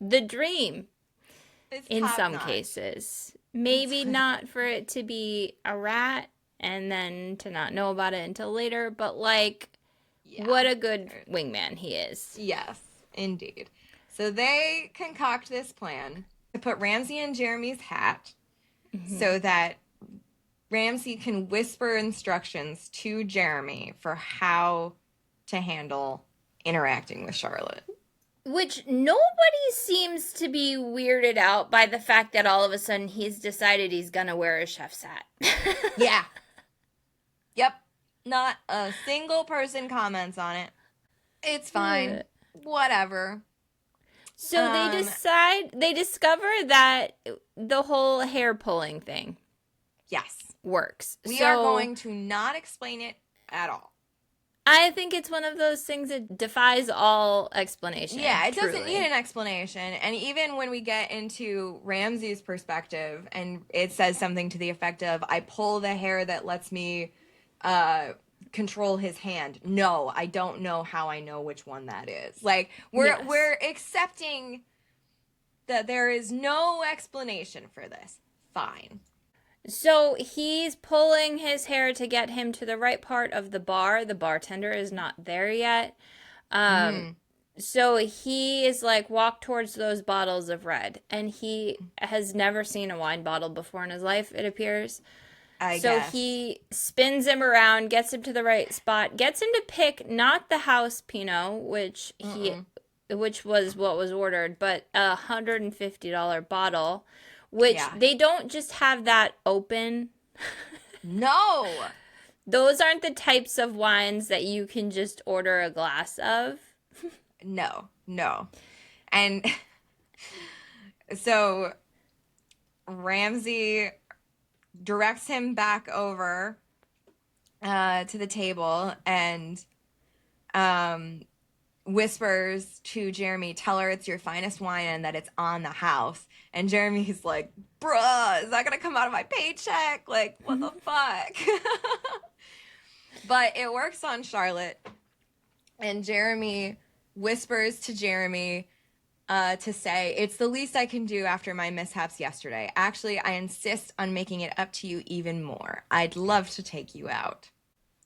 the dream in some cases. Maybe not for it to be a rat and then to not know about it until later, but like, what a good wingman he is. Yes, indeed. So they concoct this plan to put Ramsey in Jeremy's hat so that Ramsey can whisper instructions to Jeremy for how to handle interacting with Charlotte. Which nobody seems to be weirded out by the fact that all of a sudden he's decided he's gonna wear a chef's hat. Yeah. Yep. Not a single person comments on it. It's fine. Whatever. So they discover that the whole hair pulling thing works. We are going to not explain it at all. I think it's one of those things that defies all explanation. Yeah, it doesn't need an explanation. And even when we get into Ramsey's perspective and it says something to the effect of, I pull the hair that lets me control his hand. No, I don't know how I know which one that is. Like, we're accepting that there is no explanation for this. Fine. So he's pulling his hair to get him to the right part of the bar. The bartender is not there yet. So he is like, walk towards those bottles of red. And he has never seen a wine bottle before in his life, it appears. I So guess. he spins him around, gets him to the right spot, gets him to pick not the house Pinot, Mm-mm. which was what was ordered, but $150 bottle, which Yeah. they don't just have that open. No. Those aren't the types of wines that you can just order a glass of. No. No. And so Ramsey directs him back over to the table and um, whispers to Jeremy, tell her it's your finest wine and that it's on the house. And Jeremy's like, bruh, is that going to come out of my paycheck? Like, what the fuck? But it works on Charlotte. And Jeremy whispers to Jeremy to say, it's the least I can do after my mishaps yesterday. Actually, I insist on making it up to you even more. I'd love to take you out.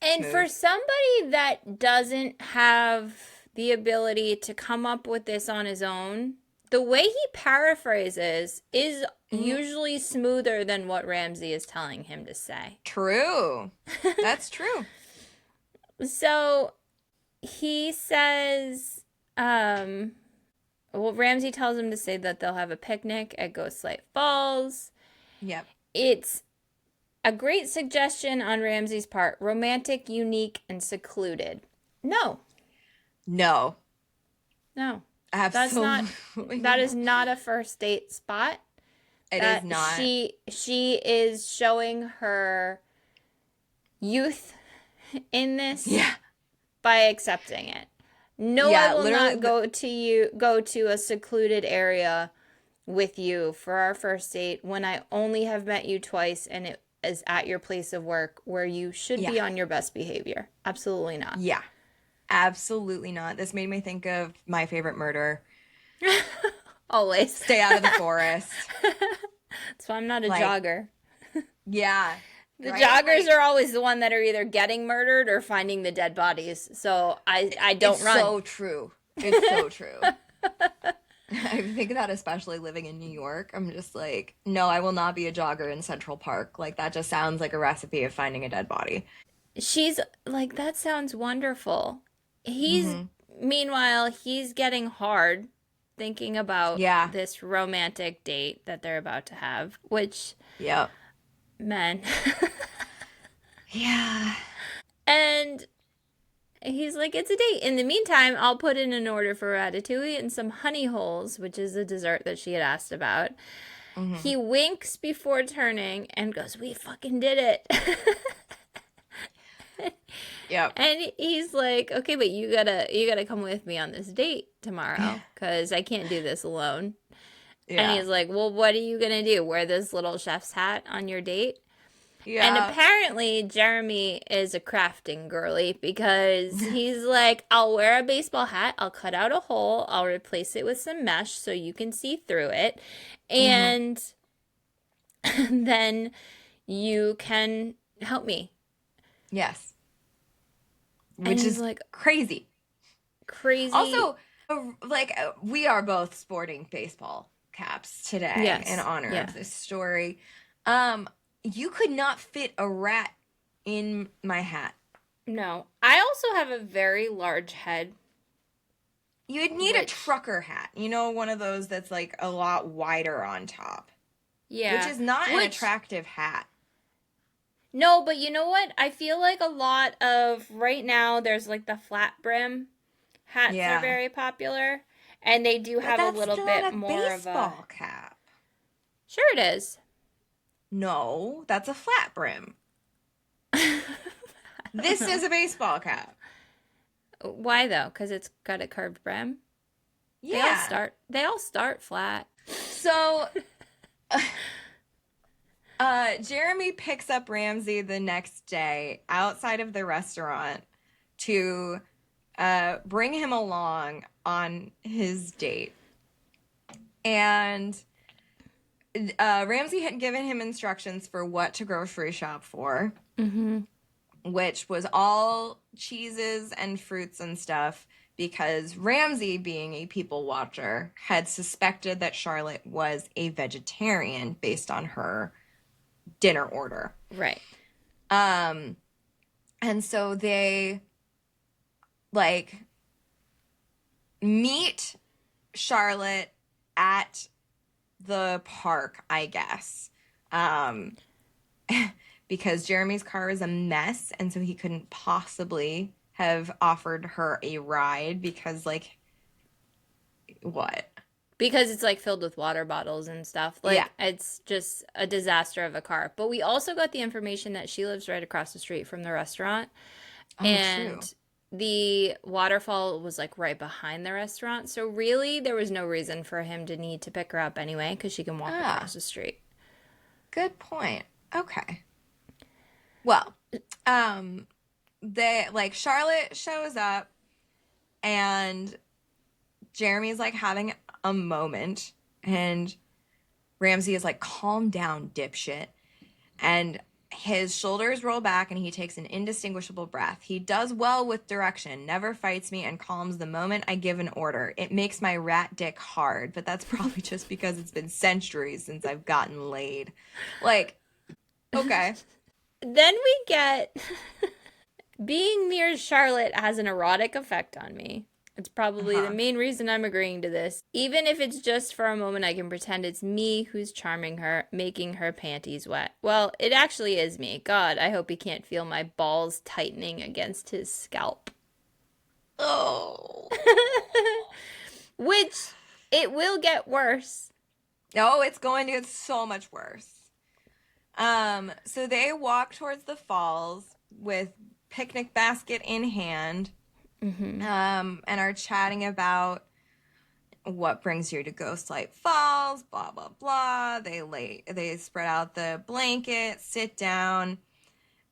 And Smooth. for somebody that doesn't have the ability to come up with this on his own, the way he paraphrases is usually smoother than what Ramsey is telling him to say. True. That's true. So he says, Ramsey tells him to say that they'll have a picnic at Ghostlight Falls. Yep. It's a great suggestion on Ramsey's part. Romantic, unique, and secluded. No. No. No. Absolutely. That is not a first date spot. It is not. She is showing her youth in this by accepting it. No, Yeah, I will literally not go to a secluded area with you for our first date when I only have met you twice and it is at your place of work where you should be on your best behavior. Absolutely not. Yeah. Absolutely not. This made me think of My Favorite Murder. Always. Stay out of the forest. That's why I'm not a jogger. Yeah. The joggers are always the one that are either getting murdered or finding the dead bodies. So I don't run. It's so true. It's so true. I think that especially living in New York, I'm just like, no, I will not be a jogger in Central Park. Like, that just sounds like a recipe of finding a dead body. She's like, that sounds wonderful. Meanwhile, he's getting hard thinking about this romantic date that they're about to have, which, men. Yeah. And he's like, it's a date. In the meantime, I'll put in an order for ratatouille and some honey holes, which is a dessert that she had asked about. He winks before turning and goes, we fucking did it. Yep. And he's like, okay, but you gotta come with me on this date tomorrow because I can't do this alone. Yeah. And he's like, well, what are you gonna do? Wear this little chef's hat on your date? Yeah. And apparently Jeremy is a crafting girly because he's like, I'll wear a baseball hat, I'll cut out a hole, I'll replace it with some mesh so you can see through it, and then you can help me. Yes. Which is like crazy. Crazy. Also, like, we are both sporting baseball caps today in honor of this story. You could not fit a rat in my hat. No. I also have a very large head. You'd need a trucker hat. You know, one of those that's like a lot wider on top. Yeah. Which is not an attractive hat. No, but you know what? I feel like a lot of, right now, there's like the flat brim hats are very popular. And they do have a little bit more of a baseball cap. Sure it is. No, that's a flat brim. This is a baseball cap. Why though? Because it's got a curved brim? Yeah. They all start flat. So Jeremy picks up Ramsey the next day outside of the restaurant to bring him along on his date. And Ramsey had given him instructions for what to grocery shop for, which was all cheeses and fruits and stuff because Ramsay, being a people watcher, had suspected that Charlotte was a vegetarian based on her dinner order. Right. And so they like meet Charlotte at the park, I guess. Because Jeremy's car is a mess, and so he couldn't possibly have offered her a ride because, like, what? Because it's like filled with water bottles and stuff. Like, Yeah. it's just a disaster of a car. But we also got the information that she lives right across the street from the restaurant. Oh, true. And the waterfall was like right behind the restaurant. So really, there was no reason for him to need to pick her up anyway, because she can walk across the street. Good point. Okay. Well, they like Charlotte shows up and Jeremy's like having a moment and Ramsay is like, calm down, dipshit. And his shoulders roll back and he takes an indistinguishable breath. He does well with direction, never fights me, and calms the moment I give an order. It makes my rat dick hard, but that's probably just because it's been centuries since I've gotten laid. Like, okay. Then we get being near Charlotte has an erotic effect on me. It's probably the main reason I'm agreeing to this. Even if it's just for a moment, I can pretend it's me who's charming her, making her panties wet. Well, it actually is me. God, I hope he can't feel my balls tightening against his scalp. Oh. Which, it will get worse. Oh, it's going to get so much worse. So they walk towards the falls with picnic basket in hand, and are chatting about what brings you to Ghostlight Falls, blah, blah, blah. They spread out the blanket, sit down,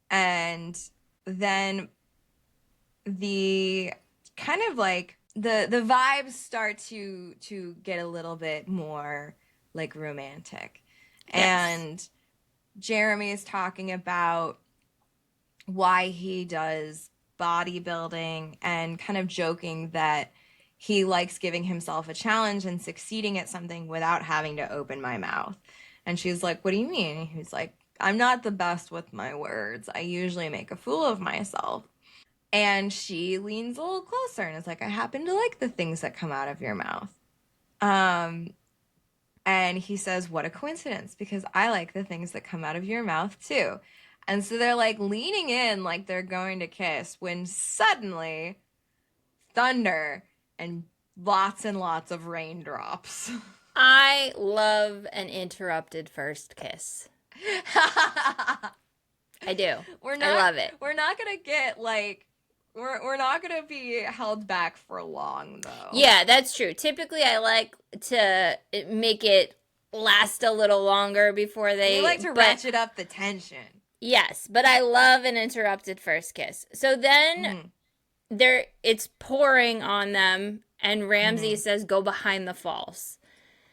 and then the kind of like the vibes start to get a little bit more like romantic. Yes. And Jeremy is talking about why he does bodybuilding and kind of joking that he likes giving himself a challenge and succeeding at something without having to open my mouth. And she's like, what do you mean? And he's like, I'm not the best with my words. I usually make a fool of myself. And she leans a little closer and is like, I happen to like the things that come out of your mouth. And he says, what a coincidence, because I like the things that come out of your mouth too. And so they're like leaning in like they're going to kiss when suddenly thunder and lots of raindrops. I love an interrupted first kiss. I do. I love it. We're not going to get like, we're not going to be held back for long, though. Yeah, that's true. Typically, I like to make it last a little longer before they... You like to ratchet up the tension. Yes, but I love an interrupted first kiss. So then it's pouring on them, and Ramsay says, go behind the falls.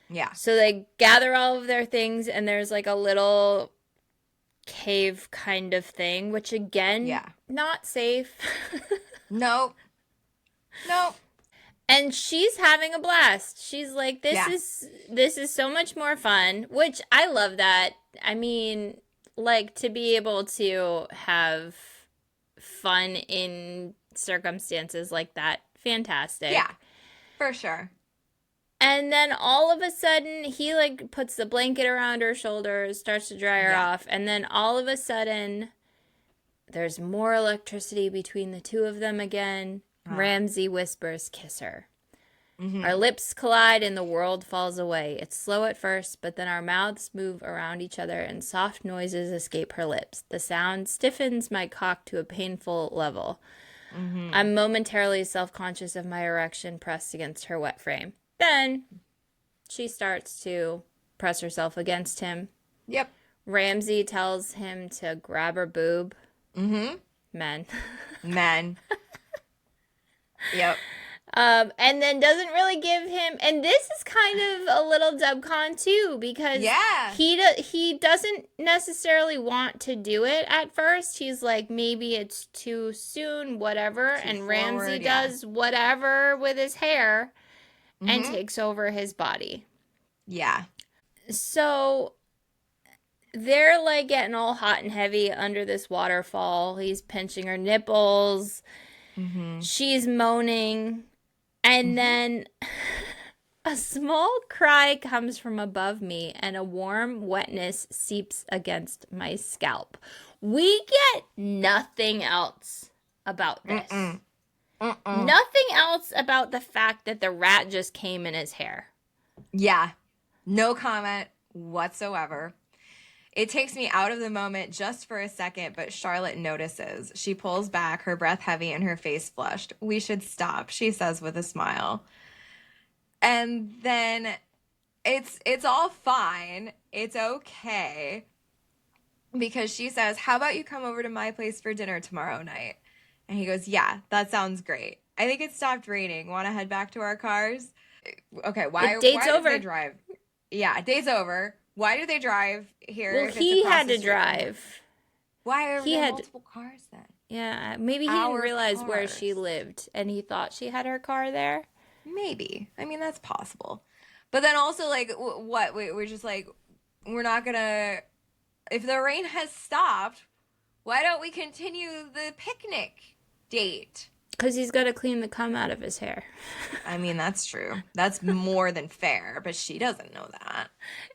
Yeah. So they gather all of their things, and there's like a little cave kind of thing, which again, not safe. Nope. And she's having a blast. She's like, this is so much more fun, which I love that. I mean, like, to be able to have fun in circumstances like that, fantastic. Yeah, for sure. And then all of a sudden, he, like, puts the blanket around her shoulders, starts to dry her off, and then all of a sudden, there's more electricity between the two of them again. Ramsay whispers, kiss her. Our lips collide and the world falls away. It's slow at first, but then our mouths move around each other and soft noises escape her lips. The sound stiffens my cock to a painful level. I'm momentarily self-conscious of my erection pressed against her wet frame. Then she starts to press herself against him. Yep. Ramsay tells him to grab her boob. Men. Yep. And then doesn't really give him, and this is kind of a little dubcon too, because he doesn't necessarily want to do it at first. He's like, maybe it's too soon, whatever. And Ramsey does whatever with his hair and takes over his body. Yeah. So they're like getting all hot and heavy under this waterfall. He's pinching her nipples. She's moaning. And then a small cry comes from above me and a warm wetness seeps against my scalp. We get nothing else about this. Nothing else about the fact that the rat just came in his hair. Yeah. No comment whatsoever. It takes me out of the moment just for a second, but Charlotte notices. She pulls back, her breath heavy and her face flushed. We should stop, she says with a smile. And then it's all fine. It's okay. Because she says, how about you come over to my place for dinner tomorrow night? And he goes, yeah, that sounds great. I think it stopped raining. Want to head back to our cars? Okay, why did they drive? Yeah, date's over. Why do they drive here? Well, he had to drive. Why are there multiple cars then? Yeah, maybe he didn't realize where she lived and he thought she had her car there. Maybe. I mean, that's possible. But then also, like, what? We're just like, we're not gonna... If the rain has stopped, why don't we continue the picnic date? Because he's got to clean the cum out of his hair. I mean, that's true. That's more than fair, but she doesn't know that.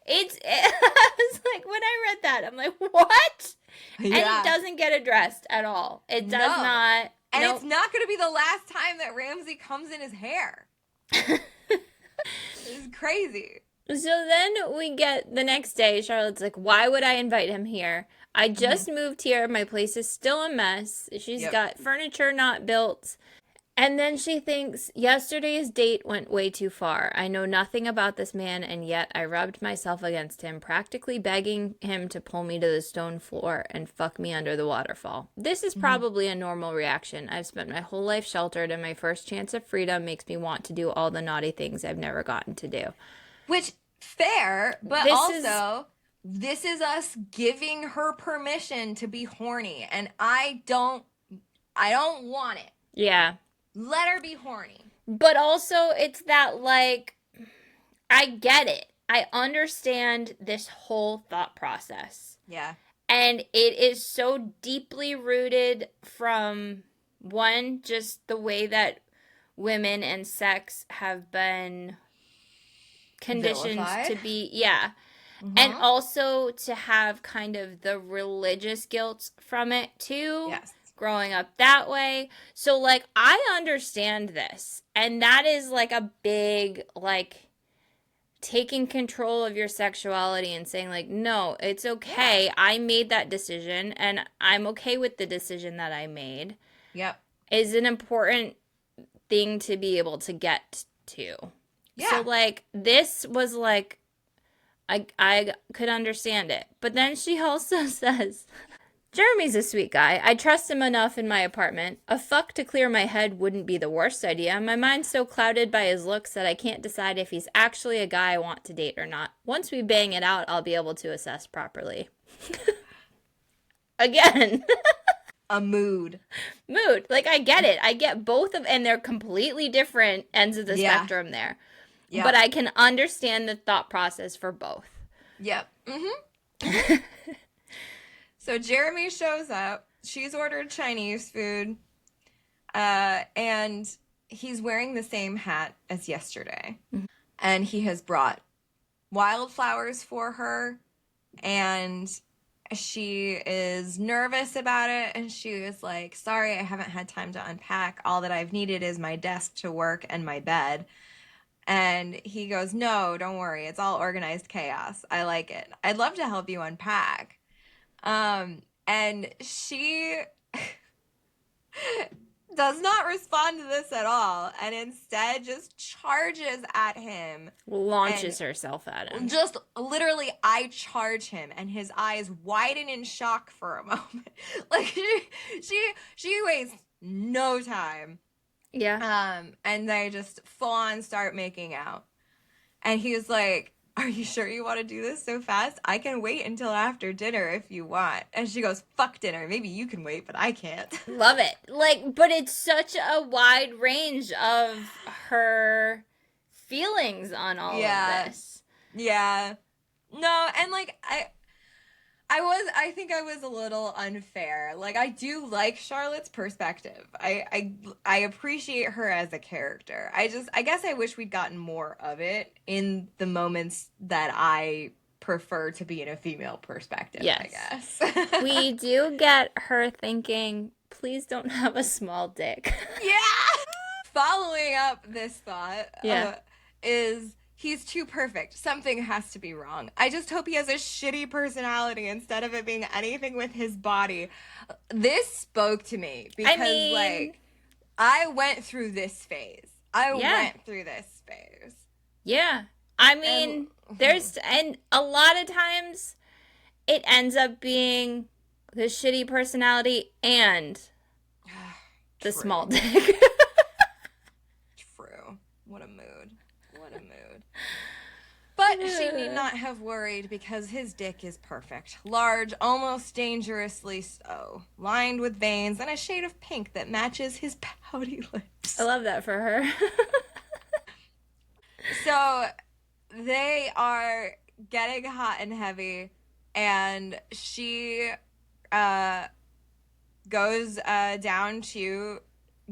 I was like, when I read that, I'm like, what? Yeah. And it doesn't get addressed at all. It does not. And it's not going to be the last time that Ramsey comes in his hair. It's crazy. So then we get the next day, Charlotte's like, why would I invite him here? I just moved here. My place is still a mess. She's got furniture not built. And then she thinks, yesterday's date went way too far. I know nothing about this man, and yet I rubbed myself against him, practically begging him to pull me to the stone floor and fuck me under the waterfall. This is probably a normal reaction. I've spent my whole life sheltered, and my first chance of freedom makes me want to do all the naughty things I've never gotten to do. Which, fair, but this is us giving her permission to be horny, and I don't want it. Yeah. Let her be horny. But also, it's that, like, I get it. I understand this whole thought process. Yeah. And it is so deeply rooted from, one, just the way that women and sex have been conditioned to be, and also to have kind of the religious guilt from it too. Yes. Growing up that way. So, like, I understand this. And that is, like, a big, like, taking control of your sexuality and saying, like, no, it's okay. Yeah. I made that decision, and I'm okay with the decision that I made. Yep. Is an important thing to be able to get to. Yeah. So, like, this was, like, I could understand it. But then she also says... Jeremy's a sweet guy. I trust him enough in my apartment. A fuck to clear my head wouldn't be the worst idea. My mind's so clouded by his looks that I can't decide if he's actually a guy I want to date or not. Once we bang it out, I'll be able to assess properly. Again. A mood. Like, I get it. I get both of, and they're completely different ends of the spectrum there. Yep. But I can understand the thought process for both. Yep. Mm-hmm. So Jeremy shows up. She's ordered Chinese food. And he's wearing the same hat as yesterday. Mm-hmm. And he has brought wildflowers for her. And she is nervous about it. And she was like, sorry, I haven't had time to unpack. All that I've needed is my desk to work and my bed. And he goes, no, don't worry. It's all organized chaos. I like it. I'd love to help you unpack. And she does not respond to this at all, and instead just charges at him. Launches herself at him. Just literally, I charge him, and his eyes widen in shock for a moment. Like, she wastes no time. Yeah. And they just full on start making out. And he was like, are you sure you want to do this so fast? I can wait until after dinner if you want. And she goes, fuck dinner. Maybe you can wait, but I can't. Love it. Like, but it's such a wide range of her feelings on all of Yeah. this. Yeah. No, and like I think I was a little unfair. Like, I do like Charlotte's perspective. I appreciate her as a character. I guess I wish we'd gotten more of it in the moments that I prefer to be in a female perspective, Yes. I guess. We do get her thinking, please don't have a small dick. Yeah. Following up this thought, is he's too perfect. Something has to be wrong. I just hope he has a shitty personality instead of it being anything with his body. This spoke to me because, like, I went through this phase. Yeah. I mean, and a lot of times it ends up being the shitty personality and the small dick. True. What a mood. But she need not have worried because his dick is perfect. Large, almost dangerously so. Lined with veins and a shade of pink that matches his pouty lips. I love that for her. So they are getting hot and heavy, and she goes down to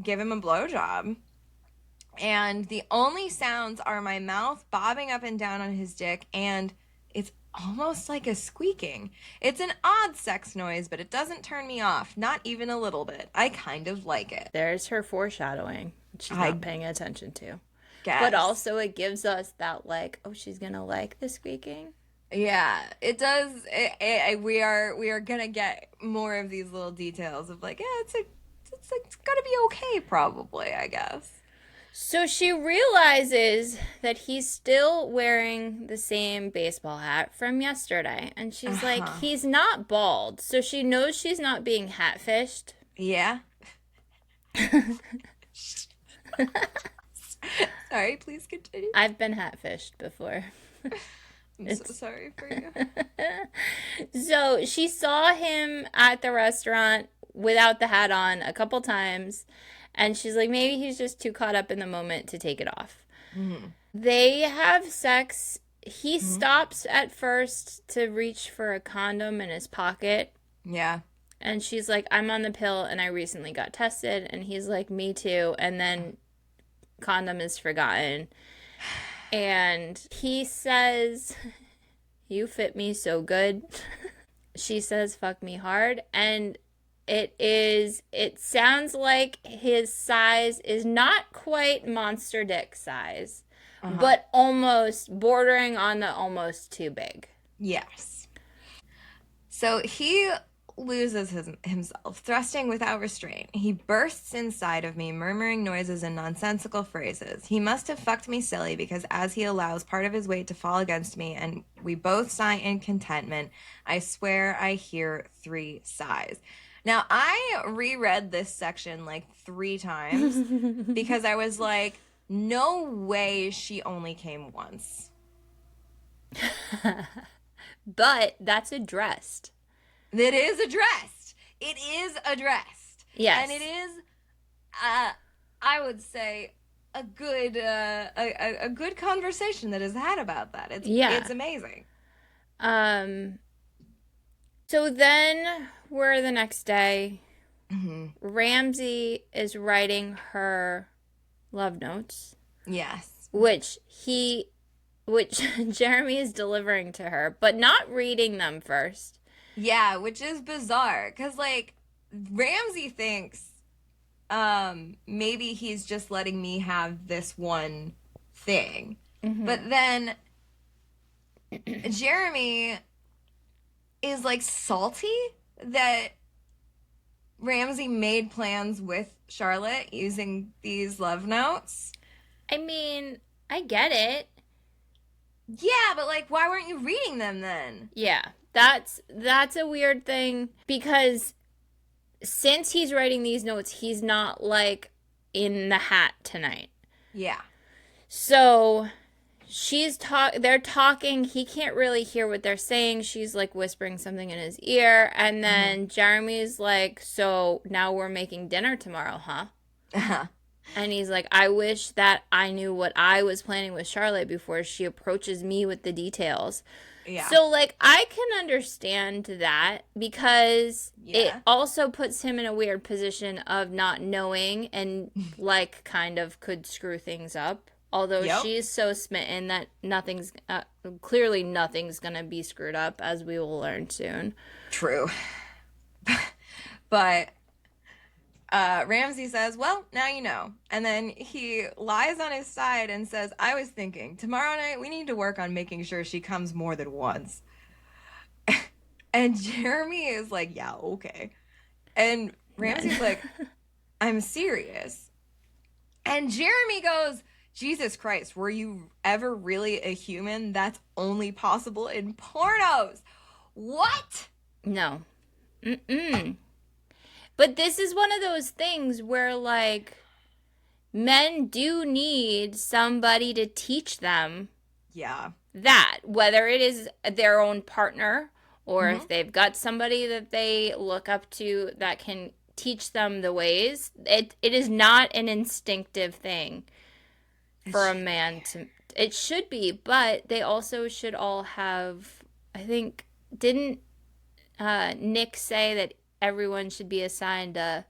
give him a blowjob. And the only sounds are my mouth bobbing up and down on his dick, and it's almost like a squeaking. It's an odd sex noise, but it doesn't turn me off, not even a little bit. I kind of like it. There's her foreshadowing, which she's not paying attention to. Guess. But also it gives us that, like, oh, she's gonna like the squeaking. Yeah, it does. We are gonna get more of these little details of, like, yeah, it's gonna be okay, probably, I guess. So she realizes that he's still wearing the same baseball hat from yesterday. And she's like, he's not bald. So she knows she's not being hat-fished. Yeah. Sorry, please continue. I've been hat-fished before. I'm so sorry for you. So she saw him at the restaurant without the hat on a couple times. And she's like, maybe he's just too caught up in the moment to take it off. Mm-hmm. They have sex. He stops at first to reach for a condom in his pocket. Yeah. And she's like, I'm on the pill and I recently got tested. And he's like, me too. And then condom is forgotten. And he says, you fit me so good. She says, fuck me hard. And it sounds like his size is not quite monster dick size, but almost bordering on the almost too big. Yes. So he loses himself, thrusting without restraint. He bursts inside of me, murmuring noises and nonsensical phrases. He must have fucked me silly because as he allows part of his weight to fall against me and we both sigh in contentment, I swear I hear 3 sighs. Now, I reread this section like 3 times because I was like, no way she only came once. But that's addressed. It is addressed. Yes. And it is, I would say, a good conversation that is had about that. It's amazing. So then we're the next day. Mm-hmm. Ramsey is writing her love notes. Yes. Which Jeremy is delivering to her, but not reading them first. Yeah, which is bizarre, because, like, Ramsey thinks maybe he's just letting me have this one thing. Mm-hmm. But then Jeremy is, like, salty that Ramsey made plans with Charlotte using these love notes. I mean, I get it. Yeah, but, like, why weren't you reading them then? Yeah, that's a weird thing, because since he's writing these notes, he's not, like, in the hat tonight. Yeah. So they're talking. He can't really hear what they're saying. She's like whispering something in his ear. And then Jeremy's like, so now we're making dinner tomorrow, huh? Uh-huh. And he's like, I wish that I knew what I was planning with Charlotte before she approaches me with the details. Yeah. So, like, I can understand that because it also puts him in a weird position of not knowing and, like, kind of could screw things up. Although she's so smitten that clearly nothing's going to be screwed up, as we will learn soon. True. But Ramsey says, well, now you know. And then he lies on his side and says, I was thinking, tomorrow night we need to work on making sure she comes more than once. And Jeremy is like, yeah, okay. And Ramsey's like, I'm serious. And Jeremy goes, Jesus Christ, were you ever really a human? That's only possible in pornos. What? No. Mm-mm. But this is one of those things where, like, men do need somebody to teach them that, whether it is their own partner or if they've got somebody that they look up to that can teach them the ways. It is not an instinctive thing for a man to. It should be, but they also should all have, I think, didn't Nick say that everyone should be assigned a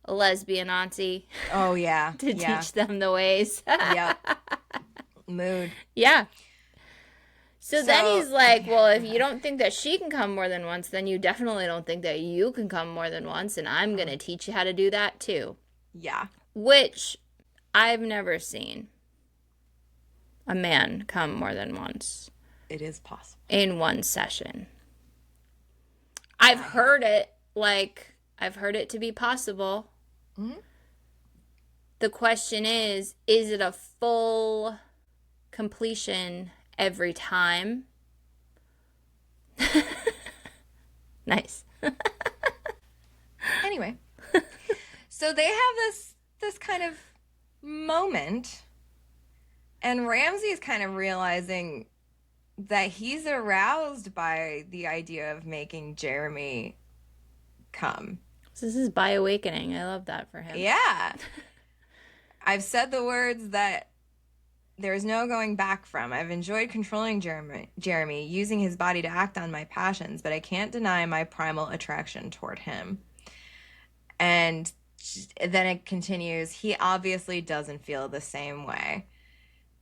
lesbian auntie? Oh, yeah. To teach them the ways. Yep. Mood. Yeah. So then he's like, well, if you don't think that she can come more than once, then you definitely don't think that you can come more than once, and I'm going to teach you how to do that too. Yeah. Which I've never seen a man come more than once. It is possible. In one session. I've heard it to be possible. Mm-hmm. The question is it a full completion every time? Nice. Anyway. So they have this kind of moment, and Ramsey is kind of realizing that he's aroused by the idea of making Jeremy come. So this is by awakening. I love that for him. Yeah. I've said the words that there's no going back from. I've enjoyed controlling Jeremy, using his body to act on my passions, but I can't deny my primal attraction toward him. And then it continues, he obviously doesn't feel the same way.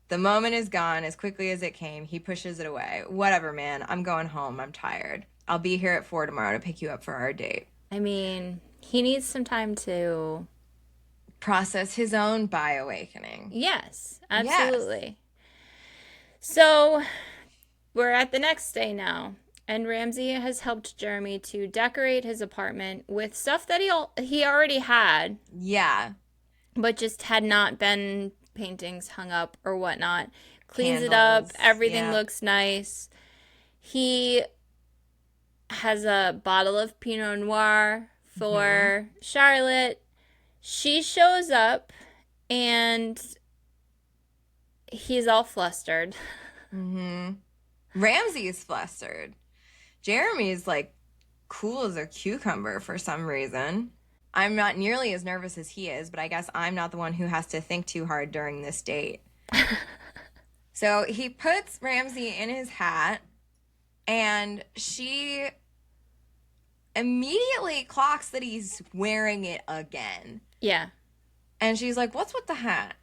The moment is gone as quickly as it came. He pushes it away. Whatever, man. I'm going home. I'm tired. I'll be here at 4 tomorrow to pick you up for our date. I mean, he needs some time to process his own bi-awakening. Yes, absolutely. Yes. So we're at the next day now, and Ramsey has helped Jeremy to decorate his apartment with stuff that he already had. Yeah. But just had not been paintings hung up or whatnot. Cleans it up. Everything looks nice. He has a bottle of Pinot Noir for Charlotte. She shows up and he's all flustered. Ramsey is flustered. Jeremy's like cool as a cucumber for some reason. I'm not nearly as nervous as he is, but I guess I'm not the one who has to think too hard during this date. So he puts Ramsey in his hat, and she immediately clocks that he's wearing it again. Yeah. And she's like, what's with the hat?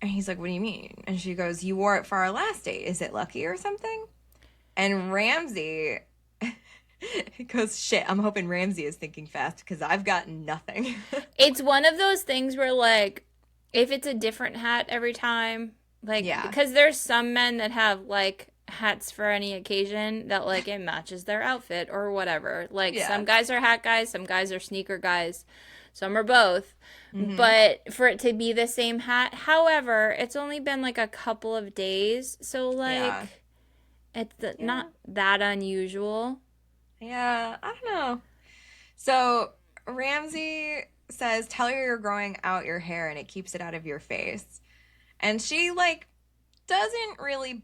And he's like, what do you mean? And she goes, you wore it for our last date. Is it lucky or something? And Ramsey goes, shit, I'm hoping Ramsey is thinking fast because I've got nothing. It's one of those things where, like, if it's a different hat every time, like, because there's some men that have, like, hats for any occasion that, like, it matches their outfit or whatever. Like, some guys are hat guys, some guys are sneaker guys, some are both. But for it to be the same hat, however, it's only been, like, a couple of days, so, like, it's not that unusual. Yeah, I don't know. So Ramsey says, tell her you're growing out your hair and it keeps it out of your face. And she, like, doesn't really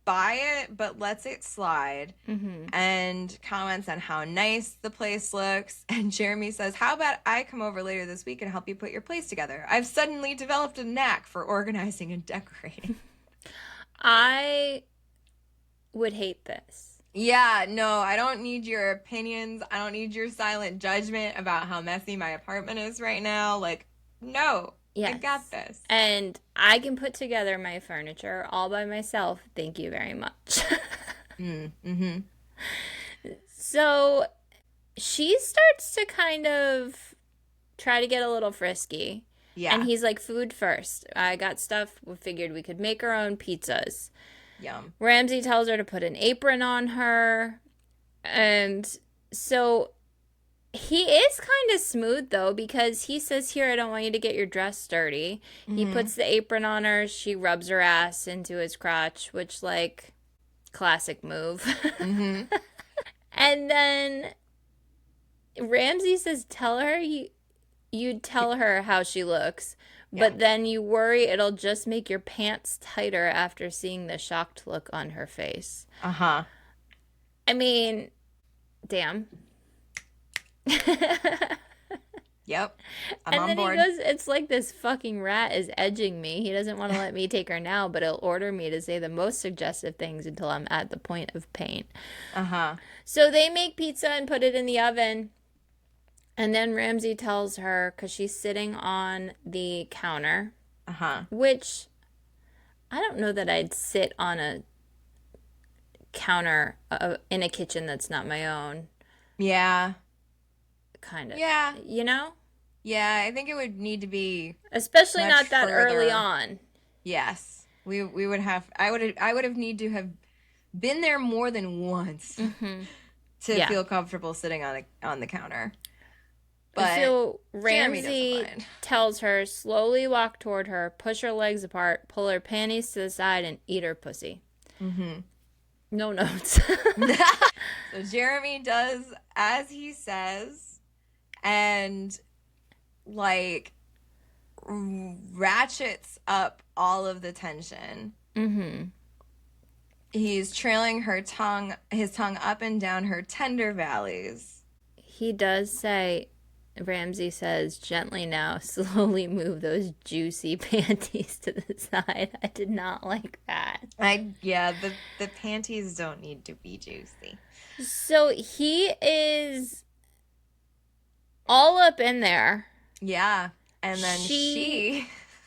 buy it, but lets it slide and comments on how nice the place looks. And Jeremy says, how about I come over later this week and help you put your place together? I've suddenly developed a knack for organizing and decorating. I would hate this. Yeah, no, I don't need your opinions. I don't need your silent judgment about how messy my apartment is right now. Like, no, Yes. I got this. And I can put together my furniture all by myself. Thank you very much. So she starts to kind of try to get a little frisky. Yeah. And he's like, food first. I got stuff. We figured we could make our own pizzas. Yum. Ramsey tells her to put an apron on her. And so he is kind of smooth, though, because he says, here, I don't want you to get your dress dirty. He puts the apron on her. She rubs her ass into his crotch, which, like, classic move. And then Ramsey says, tell her you tell her how she looks. But then you worry it'll just make your pants tighter after seeing the shocked look on her face. Uh-huh. I mean, damn. Yep. And then he goes, it's like this fucking rat is edging me. He doesn't want to let me take her now, but he'll order me to say the most suggestive things until I'm at the point of pain. Uh-huh. So they make pizza and put it in the oven. And then Ramsey tells her, because she's sitting on the counter, which I don't know that I'd sit on a counter in a kitchen that's not my own. Yeah. Kind of. Yeah. You know? Yeah, I think it would need to be especially much not that further. early on. Yes. We would have I would have need to have been there more than once to feel comfortable sitting on the counter. But so Ramsey tells her, slowly walk toward her, push her legs apart, pull her panties to the side, and eat her pussy. No notes. So Jeremy does as he says and, like, ratchets up all of the tension. He's trailing his tongue up and down her tender valleys. He does say, Ramsey says, gently now, slowly move those juicy panties to the side. I did not like that. The panties don't need to be juicy. So he is all up in there. Yeah. And then she...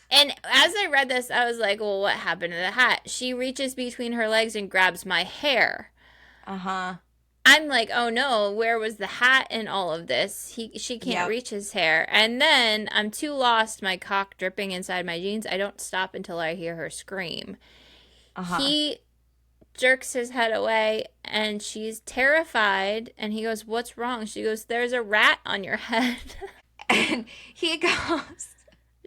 And as I read this, I was like, well, what happened to the hat? She reaches between her legs and grabs my hair. I'm like, oh no, where was the hat in all of this? She can't reach his hair. And then I'm too lost, my cock dripping inside my jeans. I don't stop until I hear her scream. He jerks his head away and she's terrified. And he goes, what's wrong? She goes, there's a rat on your head. And he goes...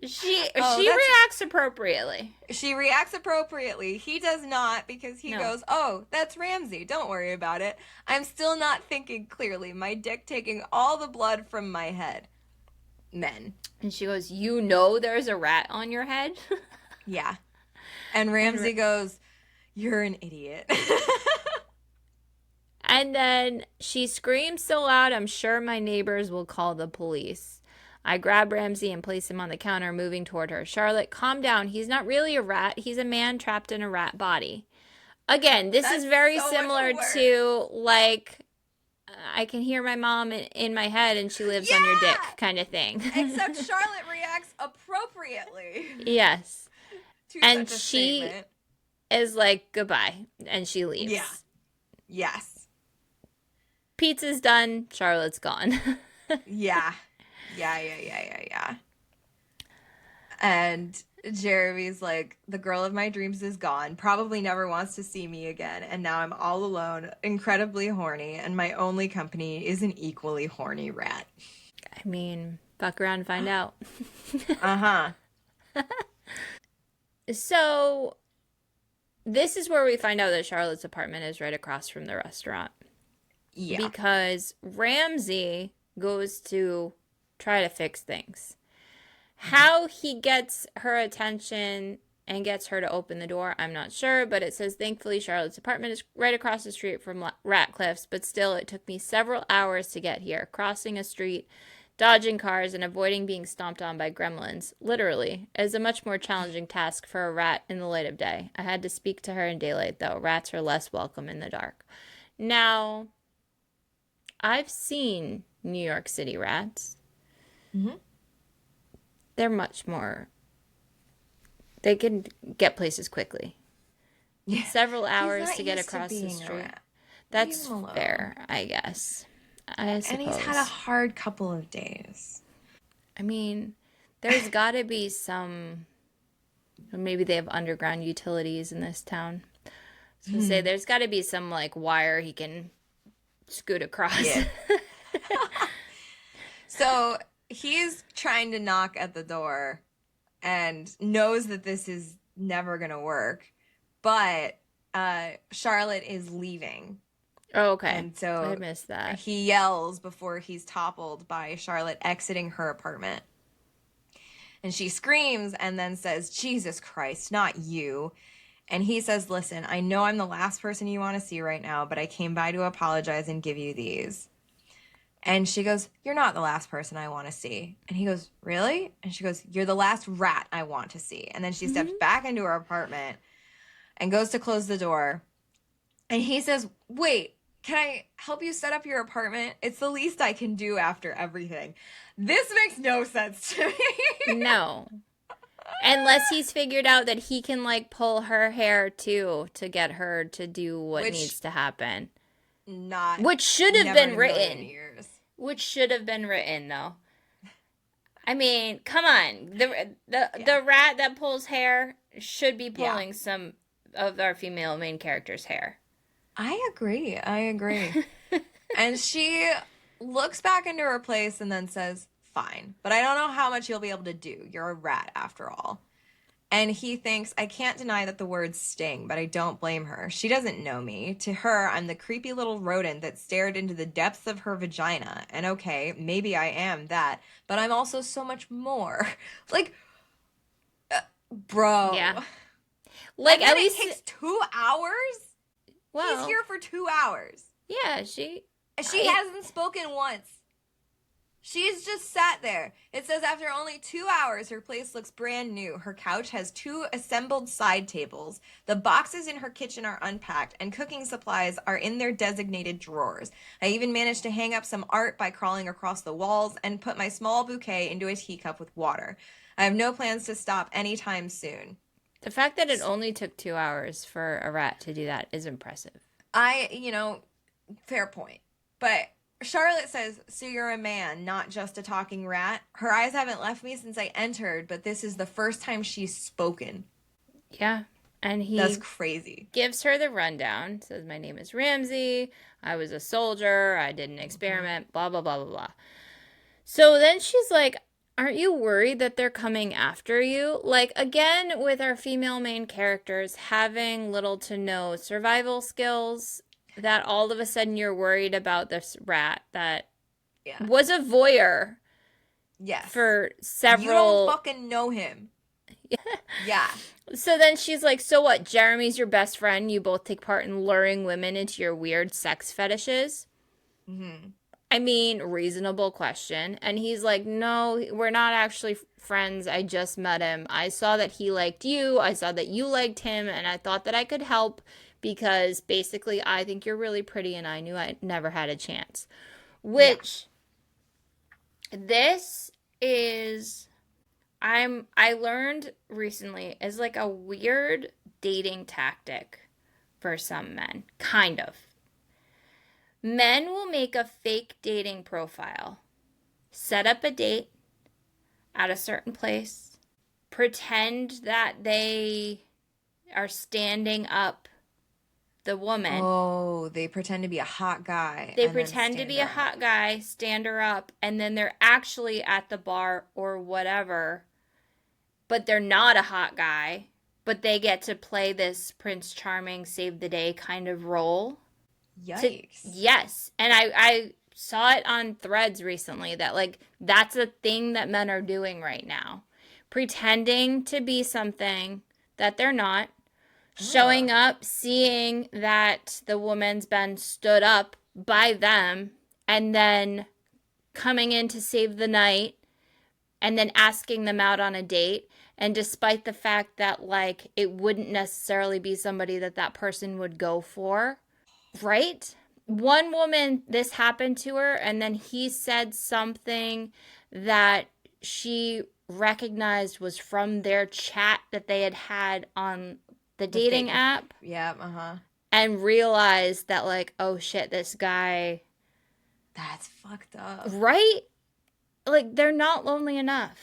She reacts appropriately. She reacts appropriately. He does not, because he goes, oh, that's Ramsey. Don't worry about it. I'm still not thinking clearly. My dick taking all the blood from my head. Men. And she goes, you know there's a rat on your head? Yeah. And Ramsey goes, you're an idiot. And then she screams so loud, I'm sure my neighbors will call the police. I grab Ramsey and place him on the counter, moving toward her. Charlotte, calm down. He's not really a rat. He's a man trapped in a rat body. Again, this is very similar to, like, I can hear my mom in my head and she lives on your dick kind of thing. Except Charlotte reacts appropriately. Yes. And such a she statement. is like, goodbye. And she leaves. Yeah. Yes. Pizza's done. Charlotte's gone. Yeah. And Jeremy's like, the girl of my dreams is gone, probably never wants to see me again, and now I'm all alone, incredibly horny, and my only company is an equally horny rat. I mean, fuck around and find out. So, this is where we find out that Charlotte's apartment is right across from the restaurant. Yeah. Because Ramsey goes to try to fix things. How he gets her attention and gets her to open the door, I'm not sure, but it says, thankfully, Charlotte's apartment is right across the street from Ratcliffe's, but still, it took me several hours to get here, crossing a street, dodging cars, and avoiding being stomped on by gremlins. Literally, is a much more challenging task for a rat in the light of day. I had to speak to her in daylight, though. Rats are less welcome in the dark. Now, I've seen New York City rats. Mm-hmm. They're much more... They can get places quickly. Yeah. Several He's hours not to get used to across the being a street. rat. That's Leave him alone. fair, I guess. I suppose. And he's had a hard couple of days. I mean, there's got to be some... Maybe they have underground utilities in this town. So say there's got to be some, like, wire he can scoot across. Yeah. So he's trying to knock at the door and knows that this is never going to work. But Charlotte is leaving. Oh, okay. And so I missed that. he yells before he's toppled by Charlotte exiting her apartment. And she screams and then says, Jesus Christ, not you. And he says, listen, I know I'm the last person you want to see right now, but I came by to apologize and give you these. And she goes, you're not the last person I want to see. And he goes, really? And she goes, you're the last rat I want to see. And then she steps back into her apartment and goes to close the door. And he says, wait, can I help you set up your apartment? It's the least I can do after everything. This makes no sense to me. No. Unless he's figured out that he can, like, pull her hair, too, to get her to do what needs to happen. Which should have been written. Which should have been written, though. I mean, come on. The rat that pulls hair should be pulling some of our female main character's hair. I agree. And she looks back into her place and then says, fine, but I don't know how much you'll be able to do. You're a rat after all. And he thinks, I can't deny that the words sting, but I don't blame her. She doesn't know me. To her, I'm the creepy little rodent that stared into the depths of her vagina. And okay, maybe I am that, but I'm also so much more. Like, bro. Yeah. Like, at least it takes 2 hours? Well, he's here for 2 hours. Yeah, she hasn't spoken once. She's just sat there. It says after only 2 hours, her place looks brand new. Her couch has 2 assembled side tables. The boxes in her kitchen are unpacked, and cooking supplies are in their designated drawers. I even managed to hang up some art by crawling across the walls and put my small bouquet into a teacup with water. I have no plans to stop anytime soon. The fact that it only took 2 hours for a rat to do that is impressive. Fair point. But Charlotte says, so you're a man, not just a talking rat? Her eyes haven't left me since I entered, but this is the first time she's spoken. Yeah. And That's crazy. Gives her the rundown. Says, my name is Ramsey. I was a soldier. I did an experiment. Blah, blah, blah, blah, blah. So then she's like, aren't you worried that they're coming after you? Like, again, with our female main characters having little to no survival skills, that all of a sudden you're worried about this rat that was a voyeur. Yes. For several... You don't fucking know him. Yeah. So then she's like, so what? Jeremy's your best friend. You both take part in luring women into your weird sex fetishes? Mm-hmm. I mean, reasonable question. And he's like, no, we're not actually friends. I just met him. I saw that he liked you. I saw that you liked him. And I thought that I could help because basically I think you're really pretty and I knew I never had a chance. Which, this is, I learned recently is like a weird dating tactic for some men. Kind of. Men will make a fake dating profile, set up a date at a certain place, pretend that they are standing up the woman. Oh, they pretend to be a hot guy. They pretend to be a hot guy, stand her up, and then they're actually at the bar or whatever, but they're not a hot guy, but they get to play this Prince Charming, save the day kind of role. Yikes. Yes. And I saw it on threads recently that, like, that's a thing that men are doing right now. Pretending to be something that they're not, showing up, seeing that the woman's been stood up by them, and then coming in to save the night, and then asking them out on a date. And despite the fact that, like, it wouldn't necessarily be somebody that that person would go for, right? One woman, this happened to her, and then he said something that she recognized was from their chat that they had had on the dating app. Yeah, And realized that, like, oh shit, this guy. That's fucked up. Right? Like, they're not lonely enough.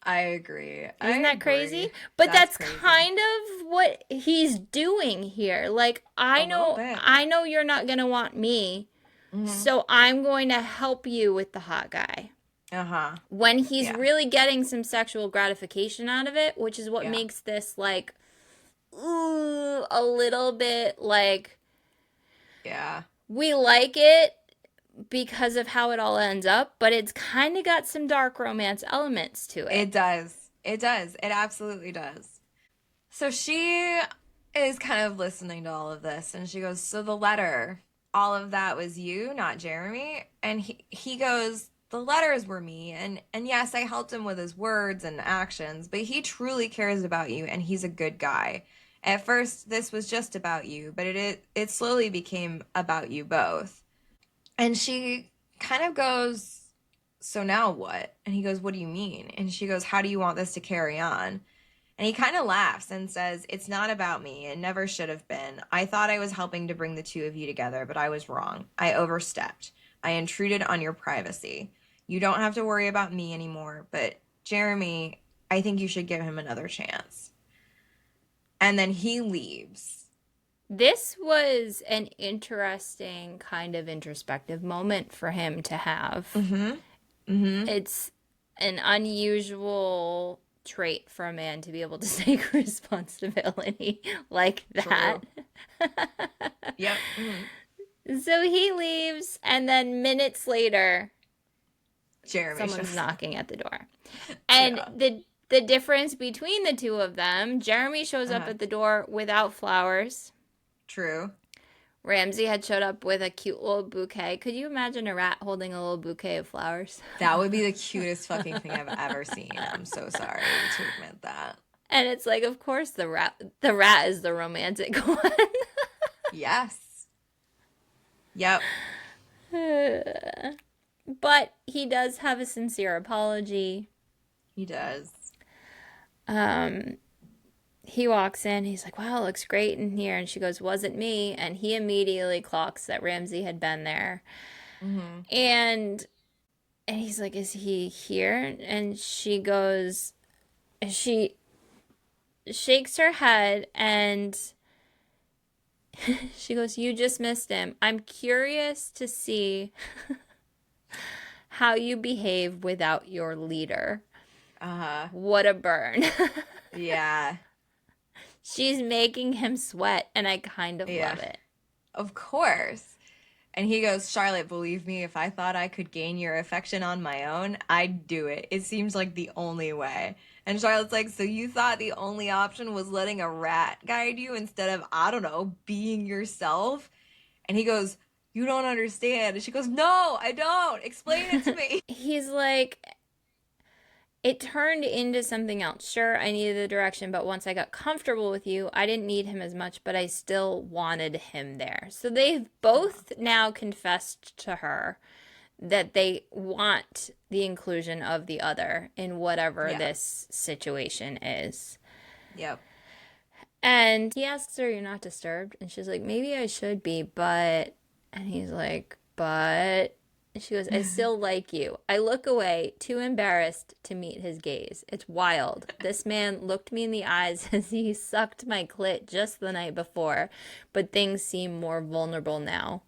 I agree. Isn't that crazy? But that's kind of what he's doing here. Like, I know you're not going to want me, so I'm going to help you with the hot guy. When he's really getting some sexual gratification out of it, which is what makes this, like, ooh, a little bit like, we like it because of how it all ends up, but it's kind of got some dark romance elements to it. It does. It absolutely does. So she is kind of listening to all of this, and she goes, so the letter, all of that was you, not Jeremy? And he goes, the letters were me, and yes, I helped him with his words and actions, but he truly cares about you, and he's a good guy. At first, this was just about you, but it slowly became about you both. And she kind of goes, so now what? And he goes, what do you mean? And she goes, how do you want this to carry on? And he kind of laughs and says, it's not about me. It never should have been. I thought I was helping to bring the two of you together, but I was wrong. I overstepped. I intruded on your privacy. You don't have to worry about me anymore, but Jeremy, I think you should give him another chance. And then he leaves. This was an interesting kind of introspective moment for him to have. It's an unusual trait for a man to be able to take responsibility like that. Yep. So he leaves, and then minutes later, someone's knocking at the door. And the difference between the two of them, Jeremy shows up at the door without flowers. True. Ramsey had showed up with a cute little bouquet. Could you imagine a rat holding a little bouquet of flowers? That would be the cutest fucking thing I've ever seen. I'm so sorry to admit that. And it's like, of course, the rat is the romantic one. Yes. Yep. But he does have a sincere apology. He does. He walks in, he's like, wow, it looks great in here. And she goes, wasn't me. And he immediately clocks that Ramsey had been there. And he's like, is he here? And she goes, she shakes her head and she goes, you just missed him. I'm curious to see how you behave without your leader. What a burn. Yeah. She's making him sweat, and I kind of love it. Of course. And he goes, Charlotte, believe me, if I thought I could gain your affection on my own, I'd do it. It seems like the only way. And Charlotte's like, so you thought the only option was letting a rat guide you instead of, I don't know, being yourself? And he goes, you don't understand. And she goes, no, I don't. Explain it to me. He's like, it turned into something else. Sure, I needed the direction, but once I got comfortable with you, I didn't need him as much, but I still wanted him there. So they've both now confessed to her that they want the inclusion of the other in whatever this situation is. Yep. And he asks her, you're not disturbed? And she's like, maybe I should be, but... And he's like, but... And she goes, I still like you. I look away, too embarrassed to meet his gaze. It's wild. This man looked me in the eyes as he sucked my clit just the night before, but things seem more vulnerable now.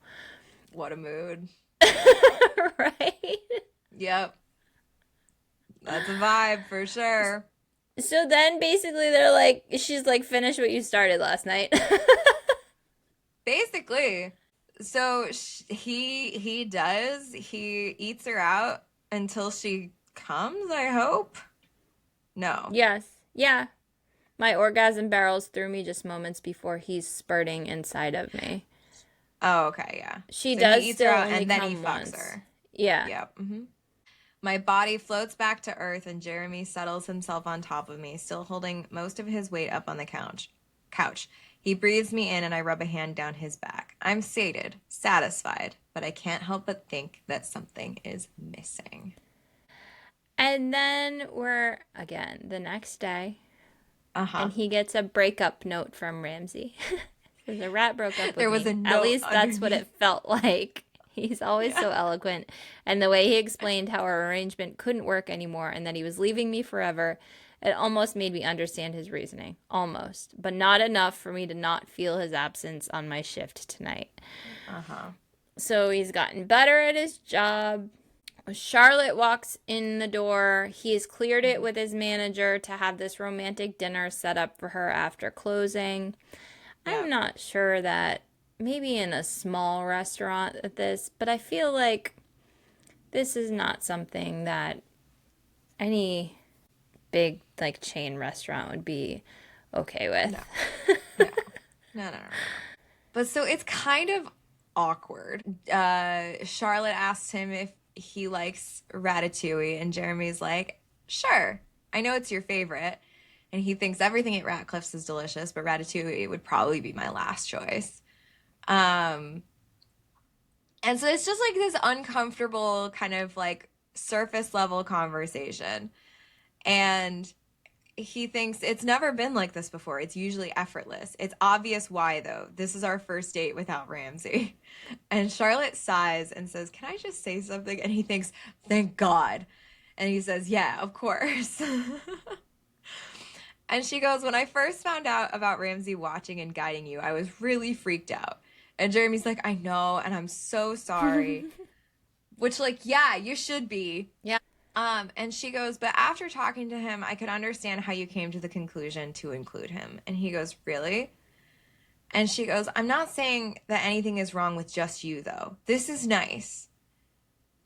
What a mood. Right? Yep. That's a vibe for sure. So then basically they're like, she's like, finish what you started last night. Basically. So he does. He eats her out until she comes, I hope. No. Yes. Yeah. My orgasm barrels through me just moments before he's spurting inside of me. Oh, okay, yeah. She So he does eats her still out only and then he come fucks once. her. Yeah. Yep. My body floats back to earth and Jeremy settles himself on top of me, still holding most of his weight up on the couch. He breathes me in and I rub a hand down his back. I'm sated, satisfied, but I can't help but think that something is missing. And then we're again the next day, Uh-huh. and he gets a breakup note from Ramsey. Says a rat broke up with There was me. a At note least that's what underneath. it felt like. He's always Yeah. so eloquent. And the way he explained how our arrangement couldn't work anymore and that he was leaving me forever, it almost made me understand his reasoning. Almost. But not enough for me to not feel his absence on my shift tonight. Uh-huh. So he's gotten better at his job. Charlotte walks in the door. He has cleared it with his manager to have this romantic dinner set up for her after closing. I'm Yep. not sure that maybe in a small restaurant at this, but I feel like this is not something that any big like chain restaurant would be okay with. No. No. No, no, no, no. But so it's kind of awkward. Charlotte asks him if he likes ratatouille, and Jeremy's like, sure, I know it's your favorite. And he thinks everything at Ratcliffe's is delicious, but ratatouille would probably be my last choice. Um, and so it's just like this uncomfortable kind of like surface level conversation. And he thinks it's never been like this before. It's usually effortless. It's obvious why, though. This is our first date without Ramsey. And Charlotte sighs and says, can I just say something? And he thinks, thank God. And he says, yeah, of course. And she goes, when I first found out about Ramsey watching and guiding you, I was really freaked out. And Jeremy's like, I know, and I'm so sorry. Which, like, yeah, you should be. Yeah. And she goes, but after talking to him, I could understand how you came to the conclusion to include him. And he goes, really? And she goes, I'm not saying that anything is wrong with just you, though. This is nice.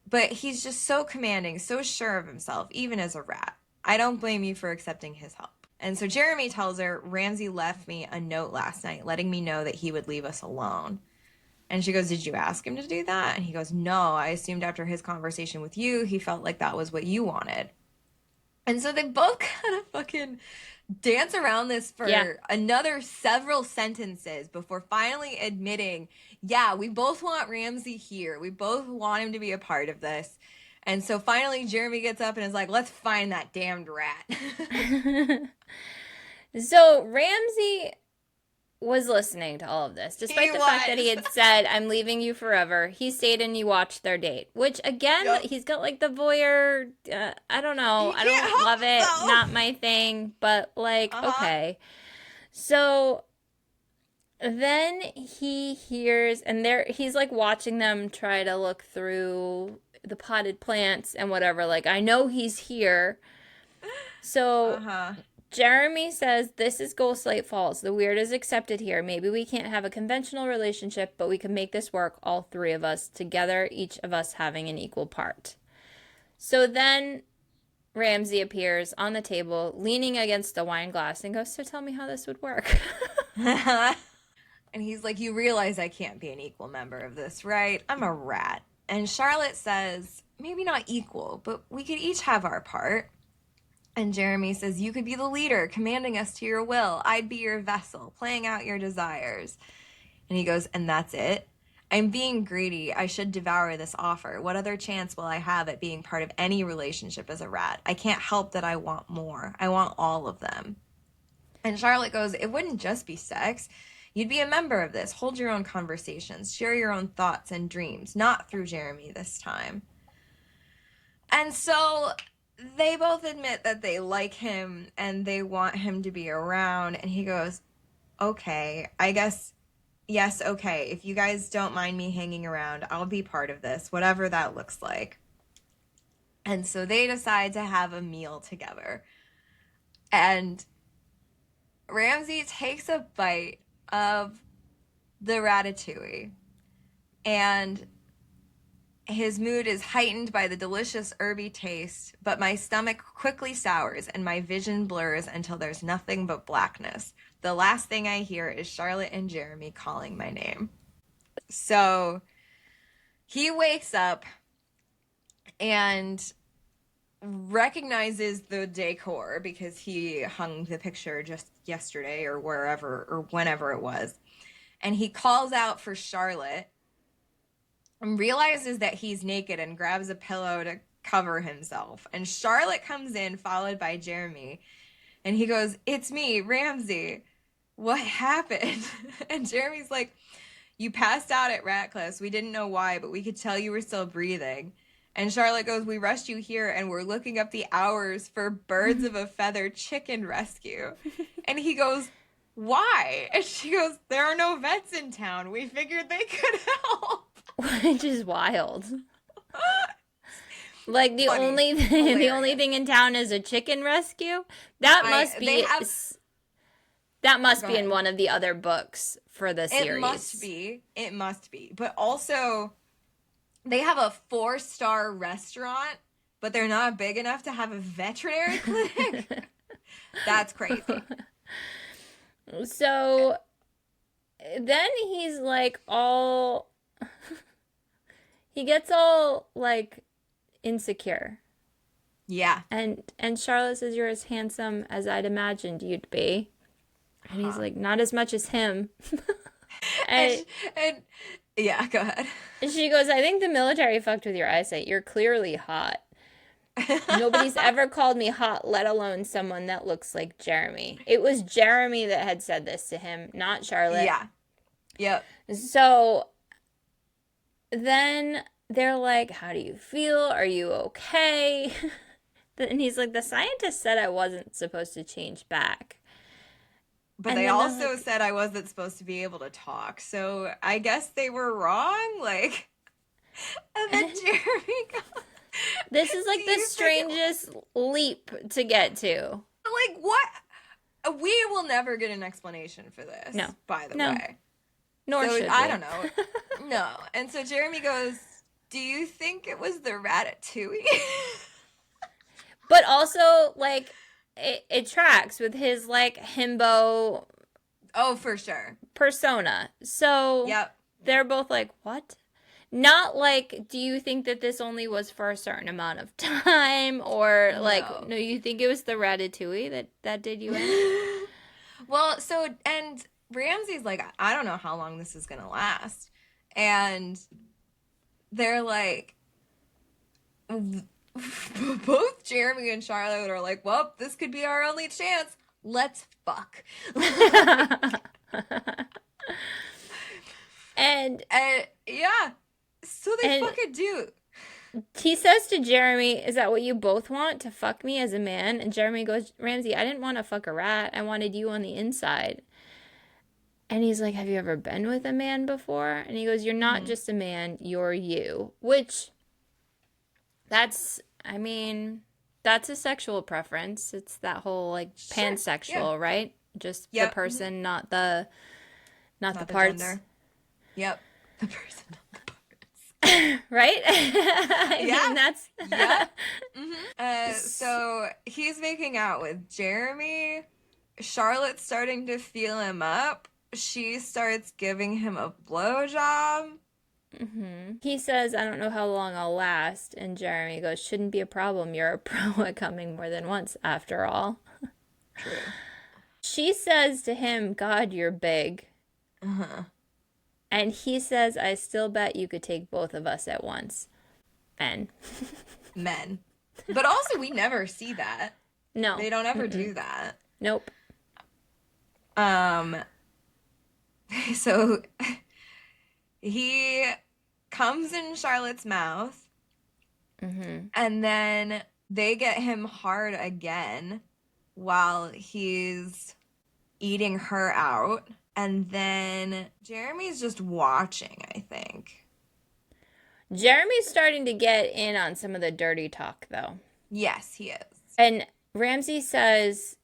But he's just so commanding, so sure of himself, even as a rat. I don't blame you for accepting his help. And so Jeremy tells her, Ramsey left me a note last night letting me know that he would leave us alone. And she goes, did you ask him to do that? And he goes, no, I assumed after his conversation with you, he felt like that was what you wanted. And so they both kind of fucking dance around this Yeah. for another several sentences before finally admitting, yeah, we both want Ramsey here. We both want him to be a part of this. And so finally Jeremy gets up and is like, let's find that damned rat. So Ramsey was listening to all of this, He despite the fact that he was. had said, I'm leaving you forever. He stayed and he watched their date, which again, Yep. he's got like the voyeur. I don't know. You I can't don't love it. help Not my thing, but like, himself. Uh-huh. okay. So then he hears, and he's like watching them try to look through the potted plants and whatever. Like, I know he's here. So Uh-huh. Jeremy says, this is Ghostlight Falls. The weird is accepted here. Maybe we can't have a conventional relationship, but we can make this work, all three of us, together, each of us having an equal part. So then Ramsey appears on the table, leaning against a wine glass, and goes, so tell me how this would work. And he's like, you realize I can't be an equal member of this, right? I'm a rat. And Charlotte says, maybe not equal, but we could each have our part. And Jeremy says, you could be the leader, commanding us to your will. I'd be your vessel, playing out your desires. And he goes, and that's it? I'm being greedy. I should devour this offer. What other chance will I have at being part of any relationship as a rat? I can't help that I want more. I want all of them. And Charlotte goes, it wouldn't just be sex. You'd be a member of this. Hold your own conversations. Share your own thoughts and dreams. Not through Jeremy this time. And so they both admit that they like him and they want him to be around. And he goes, okay, I guess, yes, okay. If you guys don't mind me hanging around, I'll be part of this, whatever that looks like. And so they decide to have a meal together. And Ramsey takes a bite of the ratatouille And his mood is heightened by the delicious herby taste, but my stomach quickly sours and my vision blurs until there's nothing but blackness. The last thing I hear is Charlotte and Jeremy calling my name. So he wakes up and recognizes the decor because he hung the picture just yesterday or wherever or whenever it was. And he calls out for Charlotte and realizes that he's naked and grabs a pillow to cover himself. And Charlotte comes in, followed by Jeremy. And he goes, "It's me, Ramsey. What happened?" And Jeremy's like, "You passed out at Ratcliffe's. We didn't know why, but we could tell you were still breathing." And Charlotte goes, "We rushed you here and we're looking up the hours for birds of a feather chicken rescue." And he goes, "Why?" And she goes, "There are no vets in town. We figured they could help." Which is wild. Like the Funny. only the only thing in town is a chicken rescue. That must be in one of the other books for the series. It must be. But also, they have a 4-star restaurant, but they're not big enough to have a veterinary clinic. That's crazy. So then he's like all he gets all like insecure. Yeah. And Charlotte says, "You're as handsome as I'd imagined you'd be." And he's like, "Not as much as him." and yeah, go ahead. She goes, "I think the military fucked with your eyesight. You're clearly hot. Nobody's ever called me hot, let alone someone that looks like Jeremy." It was Jeremy that had said this to him, not Charlotte. Yeah. Yep. So then they're like, "How do you feel? Are you okay?" And he's like, "The scientist said I wasn't supposed to change back. But they also said I wasn't supposed to be able to talk. So I guess they were wrong." Like, and then Jeremy goes, "This is like the strangest leap to get to." Like, what? We will never get an explanation for this. No. By the way. Nor should we. I don't know. No. And so Jeremy goes, "Do you think it was the ratatouille?" But also, like, it tracks with his, like, himbo. Oh, for sure. Persona. So, yep. They're both like, "What?" Not like, "Do you think that this only was for a certain amount of time?" Or, no, you think it was the ratatouille that did you in? Well, so, and Ramsey's like, "I don't know how long this is going to last." And they're like, both Jeremy and Charlotte are like, "Well, this could be our only chance. Let's fuck." and yeah, so they fucking do. He says to Jeremy, "Is that what you both want, to fuck me as a man?" And Jeremy goes, "Ramsey, I didn't want to fuck a rat. I wanted you on the inside." And he's like, "Have you ever been with a man before?" And he goes, "You're not just a man, you're you." Which, that's a sexual preference. It's that whole, like, pansexual, right? Just the person, not the parts. Gender. Yep. The person, not the parts. Right? I mean, that's... yeah. So he's making out with Jeremy. Charlotte's starting to feel him up. She starts giving him a blowjob. He says, "I don't know how long I'll last." And Jeremy goes, "Shouldn't be a problem. You're a pro at coming more than once, after all." True. She says to him, "God, you're big." And he says, "I still bet you could take both of us at once." Men. But also, we never see that. No. They don't ever do that. Nope. So he comes in Charlotte's mouth, and then they get him hard again while he's eating her out. And then Jeremy's just watching, I think. Jeremy's starting to get in on some of the dirty talk, though. Yes, he is. And Ramsey says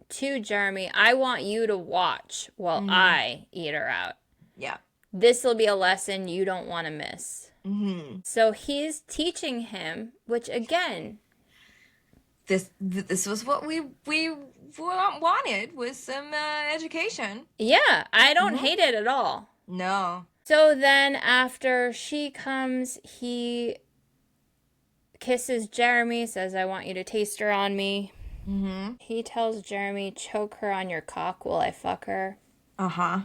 to Jeremy, "I want you to watch while I eat her out." Yeah. this will be a lesson you don't want to miss. Mm-hmm. So he's teaching him, which again, this was what we wanted, was some education. yeah, I don't hate it at all. No. So then after she comes, he kisses Jeremy, says, I want you to taste her on me. Mm-hmm. He tells Jeremy, choke her on your cock while I fuck her. Uh-huh.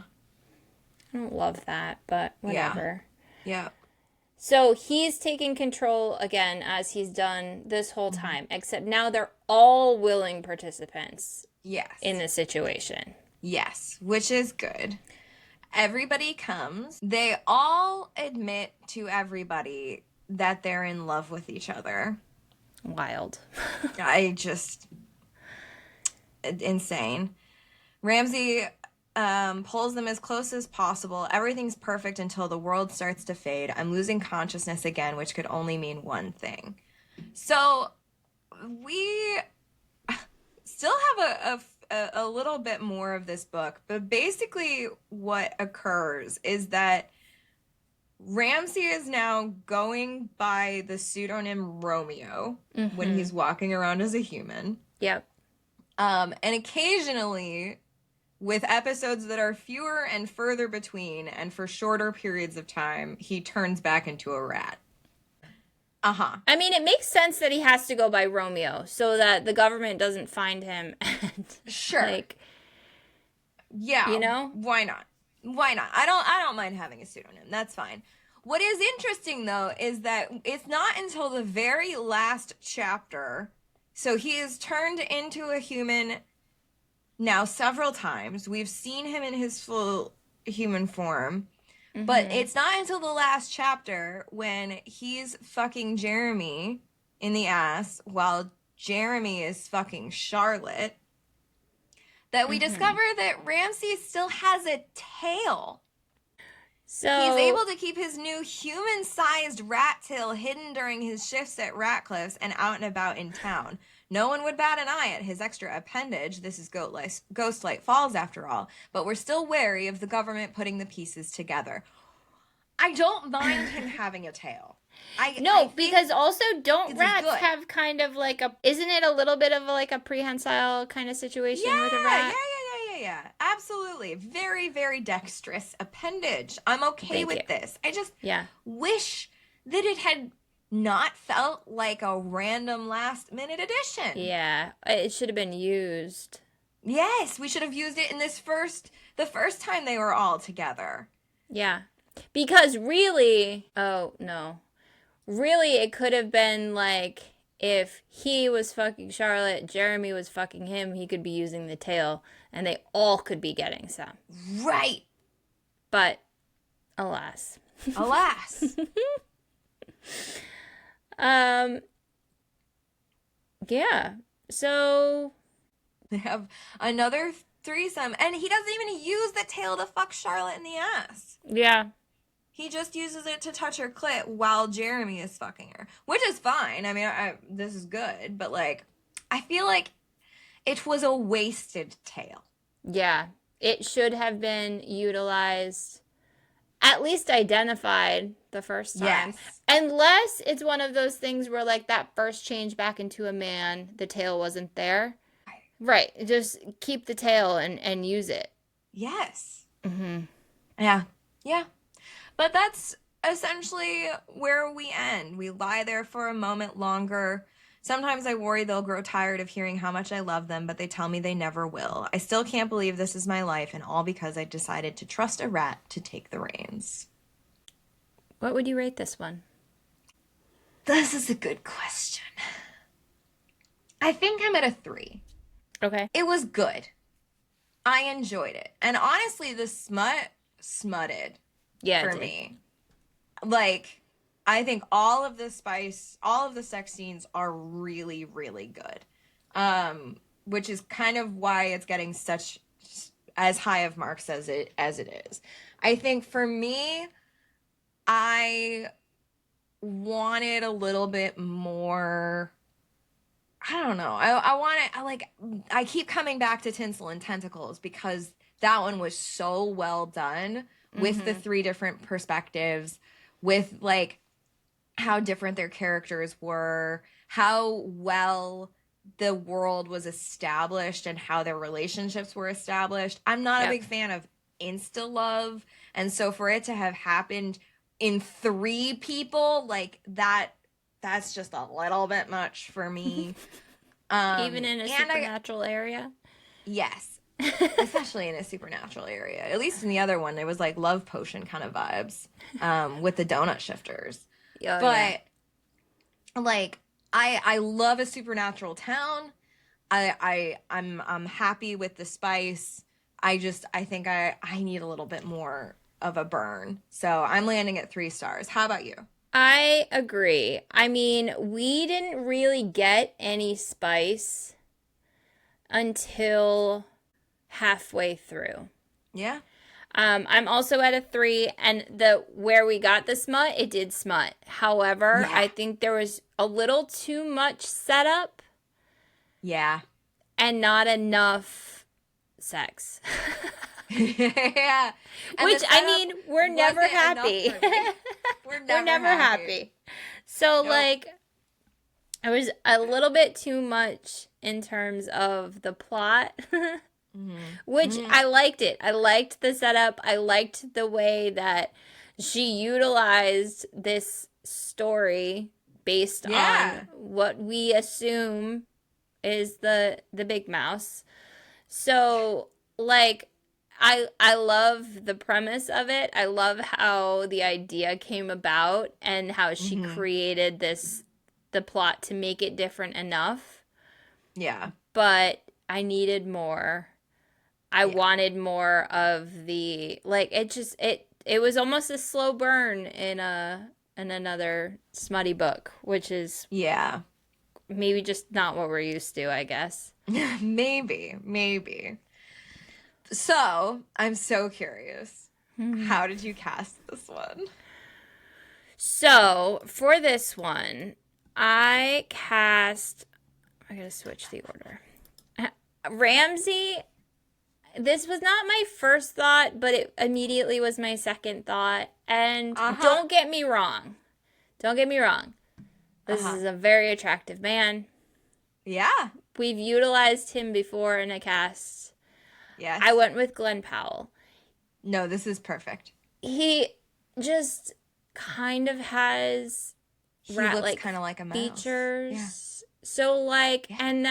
I don't love that, but whatever. Yeah. So he's taking control again, as he's done this whole time, except now they're all willing participants Yes. in the situation. Yes, which is good. Everybody comes. They all admit to everybody that they're in love with each other. Wild. Insane. Ramsey pulls them as close as possible. Everything's perfect until the world starts to fade. I'm losing consciousness again, which could only mean one thing. So we still have a little bit more of this book, but basically what occurs is that Ramsey is now going by the pseudonym Romeo when he's walking around as a human. Yep. And occasionally, with episodes that are fewer and further between and for shorter periods of time, he turns back into a rat. Uh-huh. I mean, it makes sense that he has to go by Romeo so that the government doesn't find him. And, sure. Like, yeah. You know? Why not? Why not? I don't mind having a pseudonym. That's fine. What is interesting, though, is that it's not until the very last chapter. So he is turned into a human now several times. We've seen him in his full human form. But it's not until the last chapter when he's fucking Jeremy in the ass while Jeremy is fucking Charlotte that we discover that Ramsey still has a tail. So he's able to keep his new human-sized rat tail hidden during his shifts at Ratcliffe's and out and about in town. No one would bat an eye at his extra appendage. This is Ghostlight Falls, after all. But we're still wary of the government putting the pieces together. I don't mind him having a tail. Because also don't rats have kind of like isn't it a little bit of like a prehensile kind of situation with a rat? Yeah. Absolutely. Very, very dexterous appendage. I'm okay with this. I just wish that it had not felt like a random last minute addition. Yeah, it should have been used. Yes, we should have used it in the first time they were all together. Yeah. Because really, it could have been like if he was fucking Charlotte, Jeremy was fucking him, he could be using the tail, and they all could be getting some. Right. But, alas. Yeah. So they have another threesome, and he doesn't even use the tail to fuck Charlotte in the ass. Yeah. He just uses it to touch her clit while Jeremy is fucking her, which is fine. I mean, this is good, but like, I feel like it was a wasted tail. Yeah. It should have been utilized, at least identified the first time. Yes. Unless it's one of those things where like that first change back into a man, the tail wasn't there. Right. Just keep the tail and use it. Yes. Mm-hmm. Yeah. But that's essentially where we end. We lie there for a moment longer. Sometimes I worry they'll grow tired of hearing how much I love them, but they tell me they never will. I still can't believe this is my life, and all because I decided to trust a rat to take the reins. What would you rate this one? This is a good question. I think I'm at a 3. Okay. It was good. I enjoyed it. And honestly, the smutted for me. Like, I think all of the sex scenes are really, really good. Which is kind of why it's getting such as high of marks as it is. I think for me, I wanted a little bit more. I don't know. I keep coming back to Tinsel and Tentacles because that one was so well done. with the three different perspectives, with like how different their characters were, how well the world was established and how their relationships were established. I'm not a big fan of insta love, and so for it to have happened in three people, like that's just a little bit much for me. Even in a supernatural area? Yes. Especially in a supernatural area. At least in the other one, it was like love potion kind of vibes, with the donut shifters. Oh, but like I love a supernatural town. I'm happy with the spice. I think I need a little bit more of a burn. So I'm landing at 3 stars. How about you? I agree. I mean, we didn't really get any spice until halfway through. Yeah. I'm also at a 3, and where we got the smut, it did smut. However, I think there was a little too much setup. Yeah. And not enough sex. Yeah. And which, I mean, we're never happy. We're never happy. So, like, it was a little bit too much in terms of the plot. Which I liked it. I liked the setup. I liked the way that she utilized this story based on what we assume is the big mouse. So, like, I love the premise of it. I love how the idea came about and how she created the plot to make it different enough. Yeah. But I needed more. I wanted more of the, like, it was almost a slow burn in another smutty book, which is maybe just not what we're used to, I guess. Maybe. So, I'm so curious. How did you cast this one? So, for this one, I gotta switch the order. Ramsey, this was not my first thought, but it immediately was my second thought. And don't get me wrong. This is a very attractive man. Yeah. We've utilized him before in a cast. Yes. I went with Glenn Powell. No, this is perfect. He just kind of has rat-like kind of like a mouse. Features. Yeah. So, like, and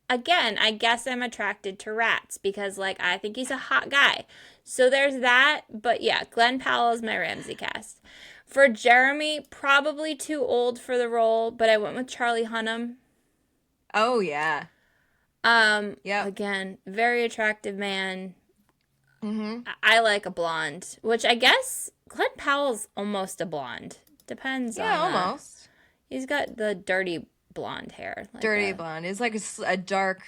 again, I guess I'm attracted to rats because, like, I think he's a hot guy. So there's that. But yeah, Glenn Powell is my Ramsey cast. For Jeremy, probably too old for the role, but I went with Charlie Hunnam. Oh, yeah. Again, very attractive man. I like a blonde, which I guess Glenn Powell's almost a blonde. Depends on. Yeah, almost. He's got the dirty blonde hair. Like blonde. It's like a dark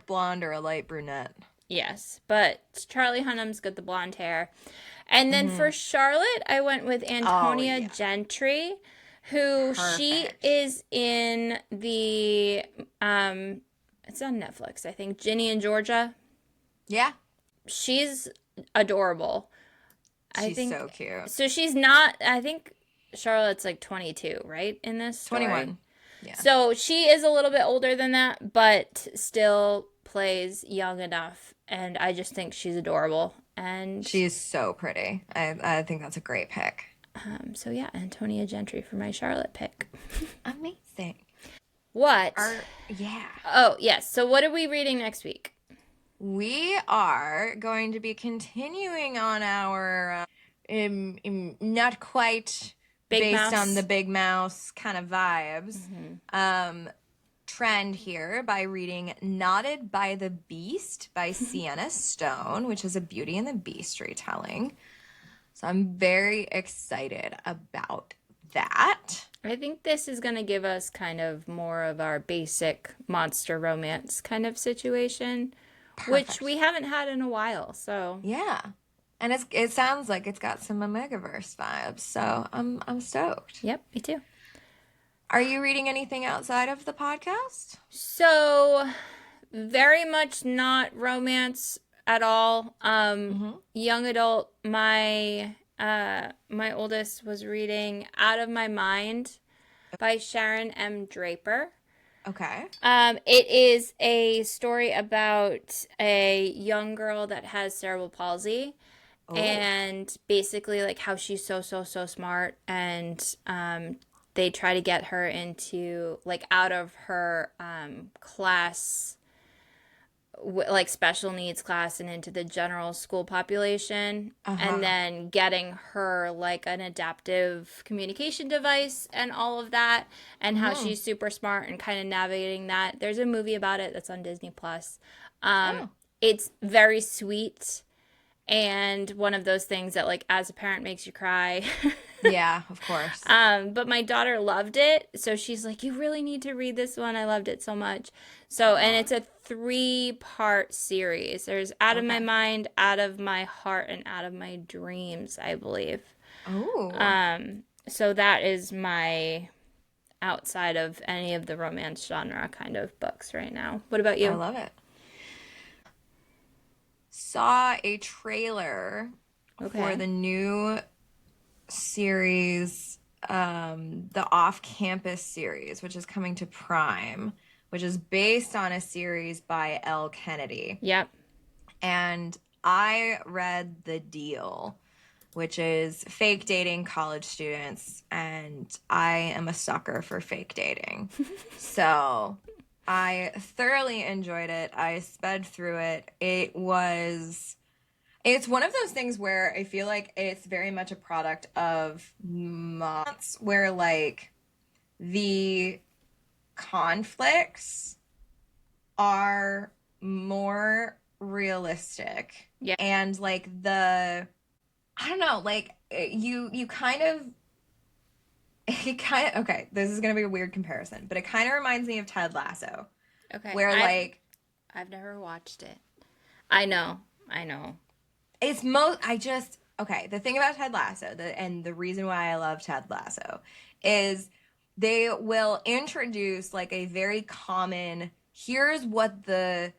blonde or a light brunette. Yes, but Charlie Hunnam's got the blonde hair. And then for Charlotte, I went with Antonia Gentry, who she is in the it's on Netflix, I think, Ginny and Georgia. Yeah. She's adorable. She's so cute. So she's not, I think Charlotte's like 22, right, in this story? 21. Yeah. So she is a little bit older than that, but still plays young enough. And I just think she's adorable. And she's so pretty. I think that's a great pick. So yeah, Antonia Gentry for my Charlotte pick. Amazing. What? Yeah. Oh, yes. So what are we reading next week? We are going to be continuing on our not quite based on the big mouse kind of vibes trend here by reading Knotted by the Beast by Sienna Stone, which is a Beauty and the Beast retelling. So I'm very excited about that. I think this is going to give us kind of more of our basic monster romance kind of situation. Perfect. Which we haven't had in a while, so. Yeah. And it sounds like it's got some Omegaverse vibes, so I'm stoked. Yep, me too. Are you reading anything outside of the podcast? So, very much not romance. at all. Mm-hmm. Young adult, my oldest was reading Out of My Mind by Sharon M. Draper. Okay. It is a story about a young girl that has cerebral palsy, Oh. and basically like how she's so smart, and they try to get her into like out of her class, like special needs class, and into the general school population, and Uh-huh. then getting her like an adaptive communication device and all of that, and how Mm-hmm. she's super smart and kind of navigating that. There's a movie about it that's on Disney Plus. um Oh. it's very sweet, and one of those things that like as a parent makes you cry. Yeah, of course. But my daughter loved it, so she's like, "You really need to read this one. I loved it so much." So, and Aw. it's a 3-part series. There's Out of My Okay. Mind, Out of My Heart, and Out of My Dreams, I believe. Oh, So that is my outside of any of the romance genre kind of books right now. What about I you? love it. Saw a trailer for Okay. the new series, the Off-Campus series, which is coming to Prime, which is based on a series by Elle Kennedy. Yep. And I read The Deal, which is fake dating college students, and I am a sucker for fake dating. So I thoroughly enjoyed it. I sped through it. It's one of those things where I feel like it's very much a product of months where like the conflicts are more realistic, Yeah. and like the I don't know, like you kind of it kind of okay, this is going to be a weird comparison, but it kind of reminds me of Ted Lasso, Okay. where like I've never watched it. I know. I know. it's most I just okay, the thing about Ted Lasso, and the reason why I love Ted Lasso is they will introduce like a very common here's what the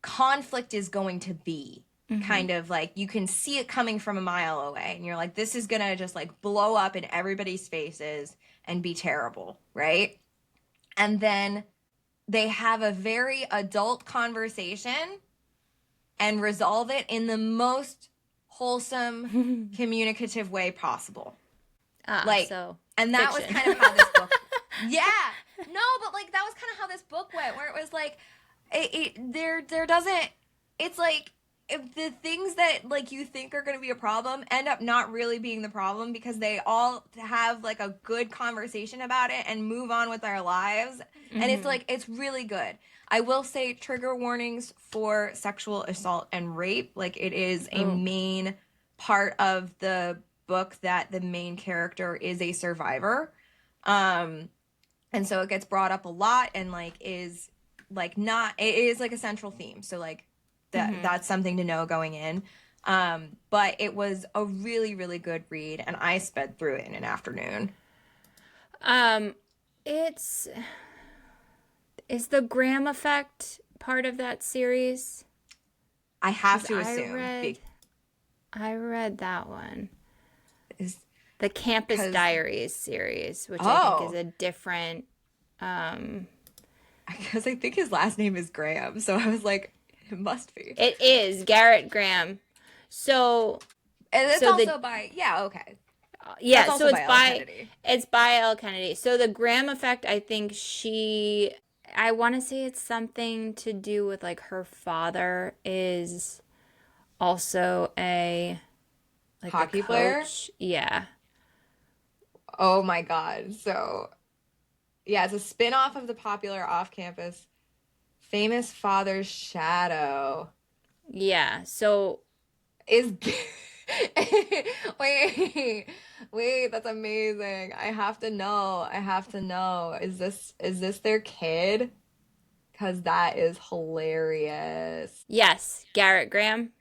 conflict is going to be, Mhm. kind of like you can see it coming from a mile away and you're like this is gonna just like blow up in everybody's faces and be terrible, right? And then they have a very adult conversation and resolve it in the most wholesome communicative way possible, Ah, like, so and that was fiction. kind of how this book, yeah, no, but like that was kind of how this book went, where it was like there doesn't, it's like if the things that like you think are going to be a problem end up not really being the problem because they all have like a good conversation about it and move on with their lives, and it's Mhm. like it's really good. I will say trigger warnings for sexual assault and rape, like it is a Oh. main part of the book that the main character is a survivor. um and so it gets brought up a lot and like is like not, it is like a central theme, so like Mhm. that's something to know going in. But it was a really good read and I sped through it in an afternoon. Um, it's is the Graham effect part of that series? I have Because to assume I read that one, is the Campus because Diaries series, which I think is oh, a different. Um, because I think his last name is Graham, so I was like it must be. it is Garrett Graham. So And it's so the also by, yeah, okay, that's yeah, so also by Elle Kennedy. it's by Elle Kennedy. So the Graham effect, I think I want to say it's something to do with like her father is also a Hockey player. coach. Yeah. Oh my God. So, yeah, it's a spin-off of the popular off-campus Famous Father's Shadow. Yeah. So Is wait, wait, that's amazing. I have to know. I have to know. Is this their kid? Because that is hilarious. yes, Garrett Graham,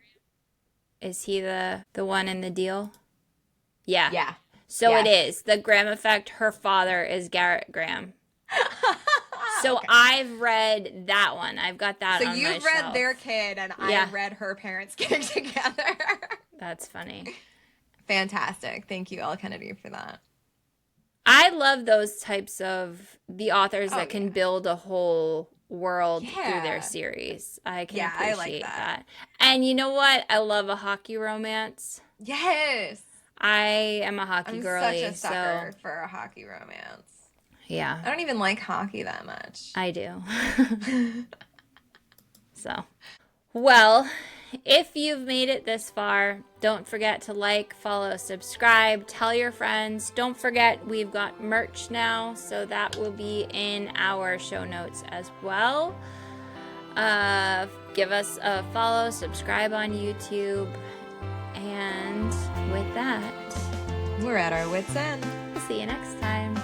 is he the one in the deal? Yeah. Yeah. So it Yes. is. The Graham effect, her father is Garrett Graham. So okay. I've read that one. I've got that So on my you've read shelf. their kid, and Yeah. I read her parents' kid together. That's funny. Fantastic. Thank you, Elle Kennedy, for that. I love those types of the authors Oh, that can yeah. build a whole world through their Yeah. series. I can Yeah, I like appreciate that. that. And you know what? I love a hockey romance. Yes. I am a hockey I'm girly, such a sucker so for a hockey romance. yeah, I don't even like hockey that much. I do. So, well, if you've made it this far, don't forget to like, follow, subscribe, tell your friends. Don't forget we've got merch now, so that will be in our show notes as well. Give us a follow, subscribe on YouTube, and with that, We're at our wits' end. we'll see you next time.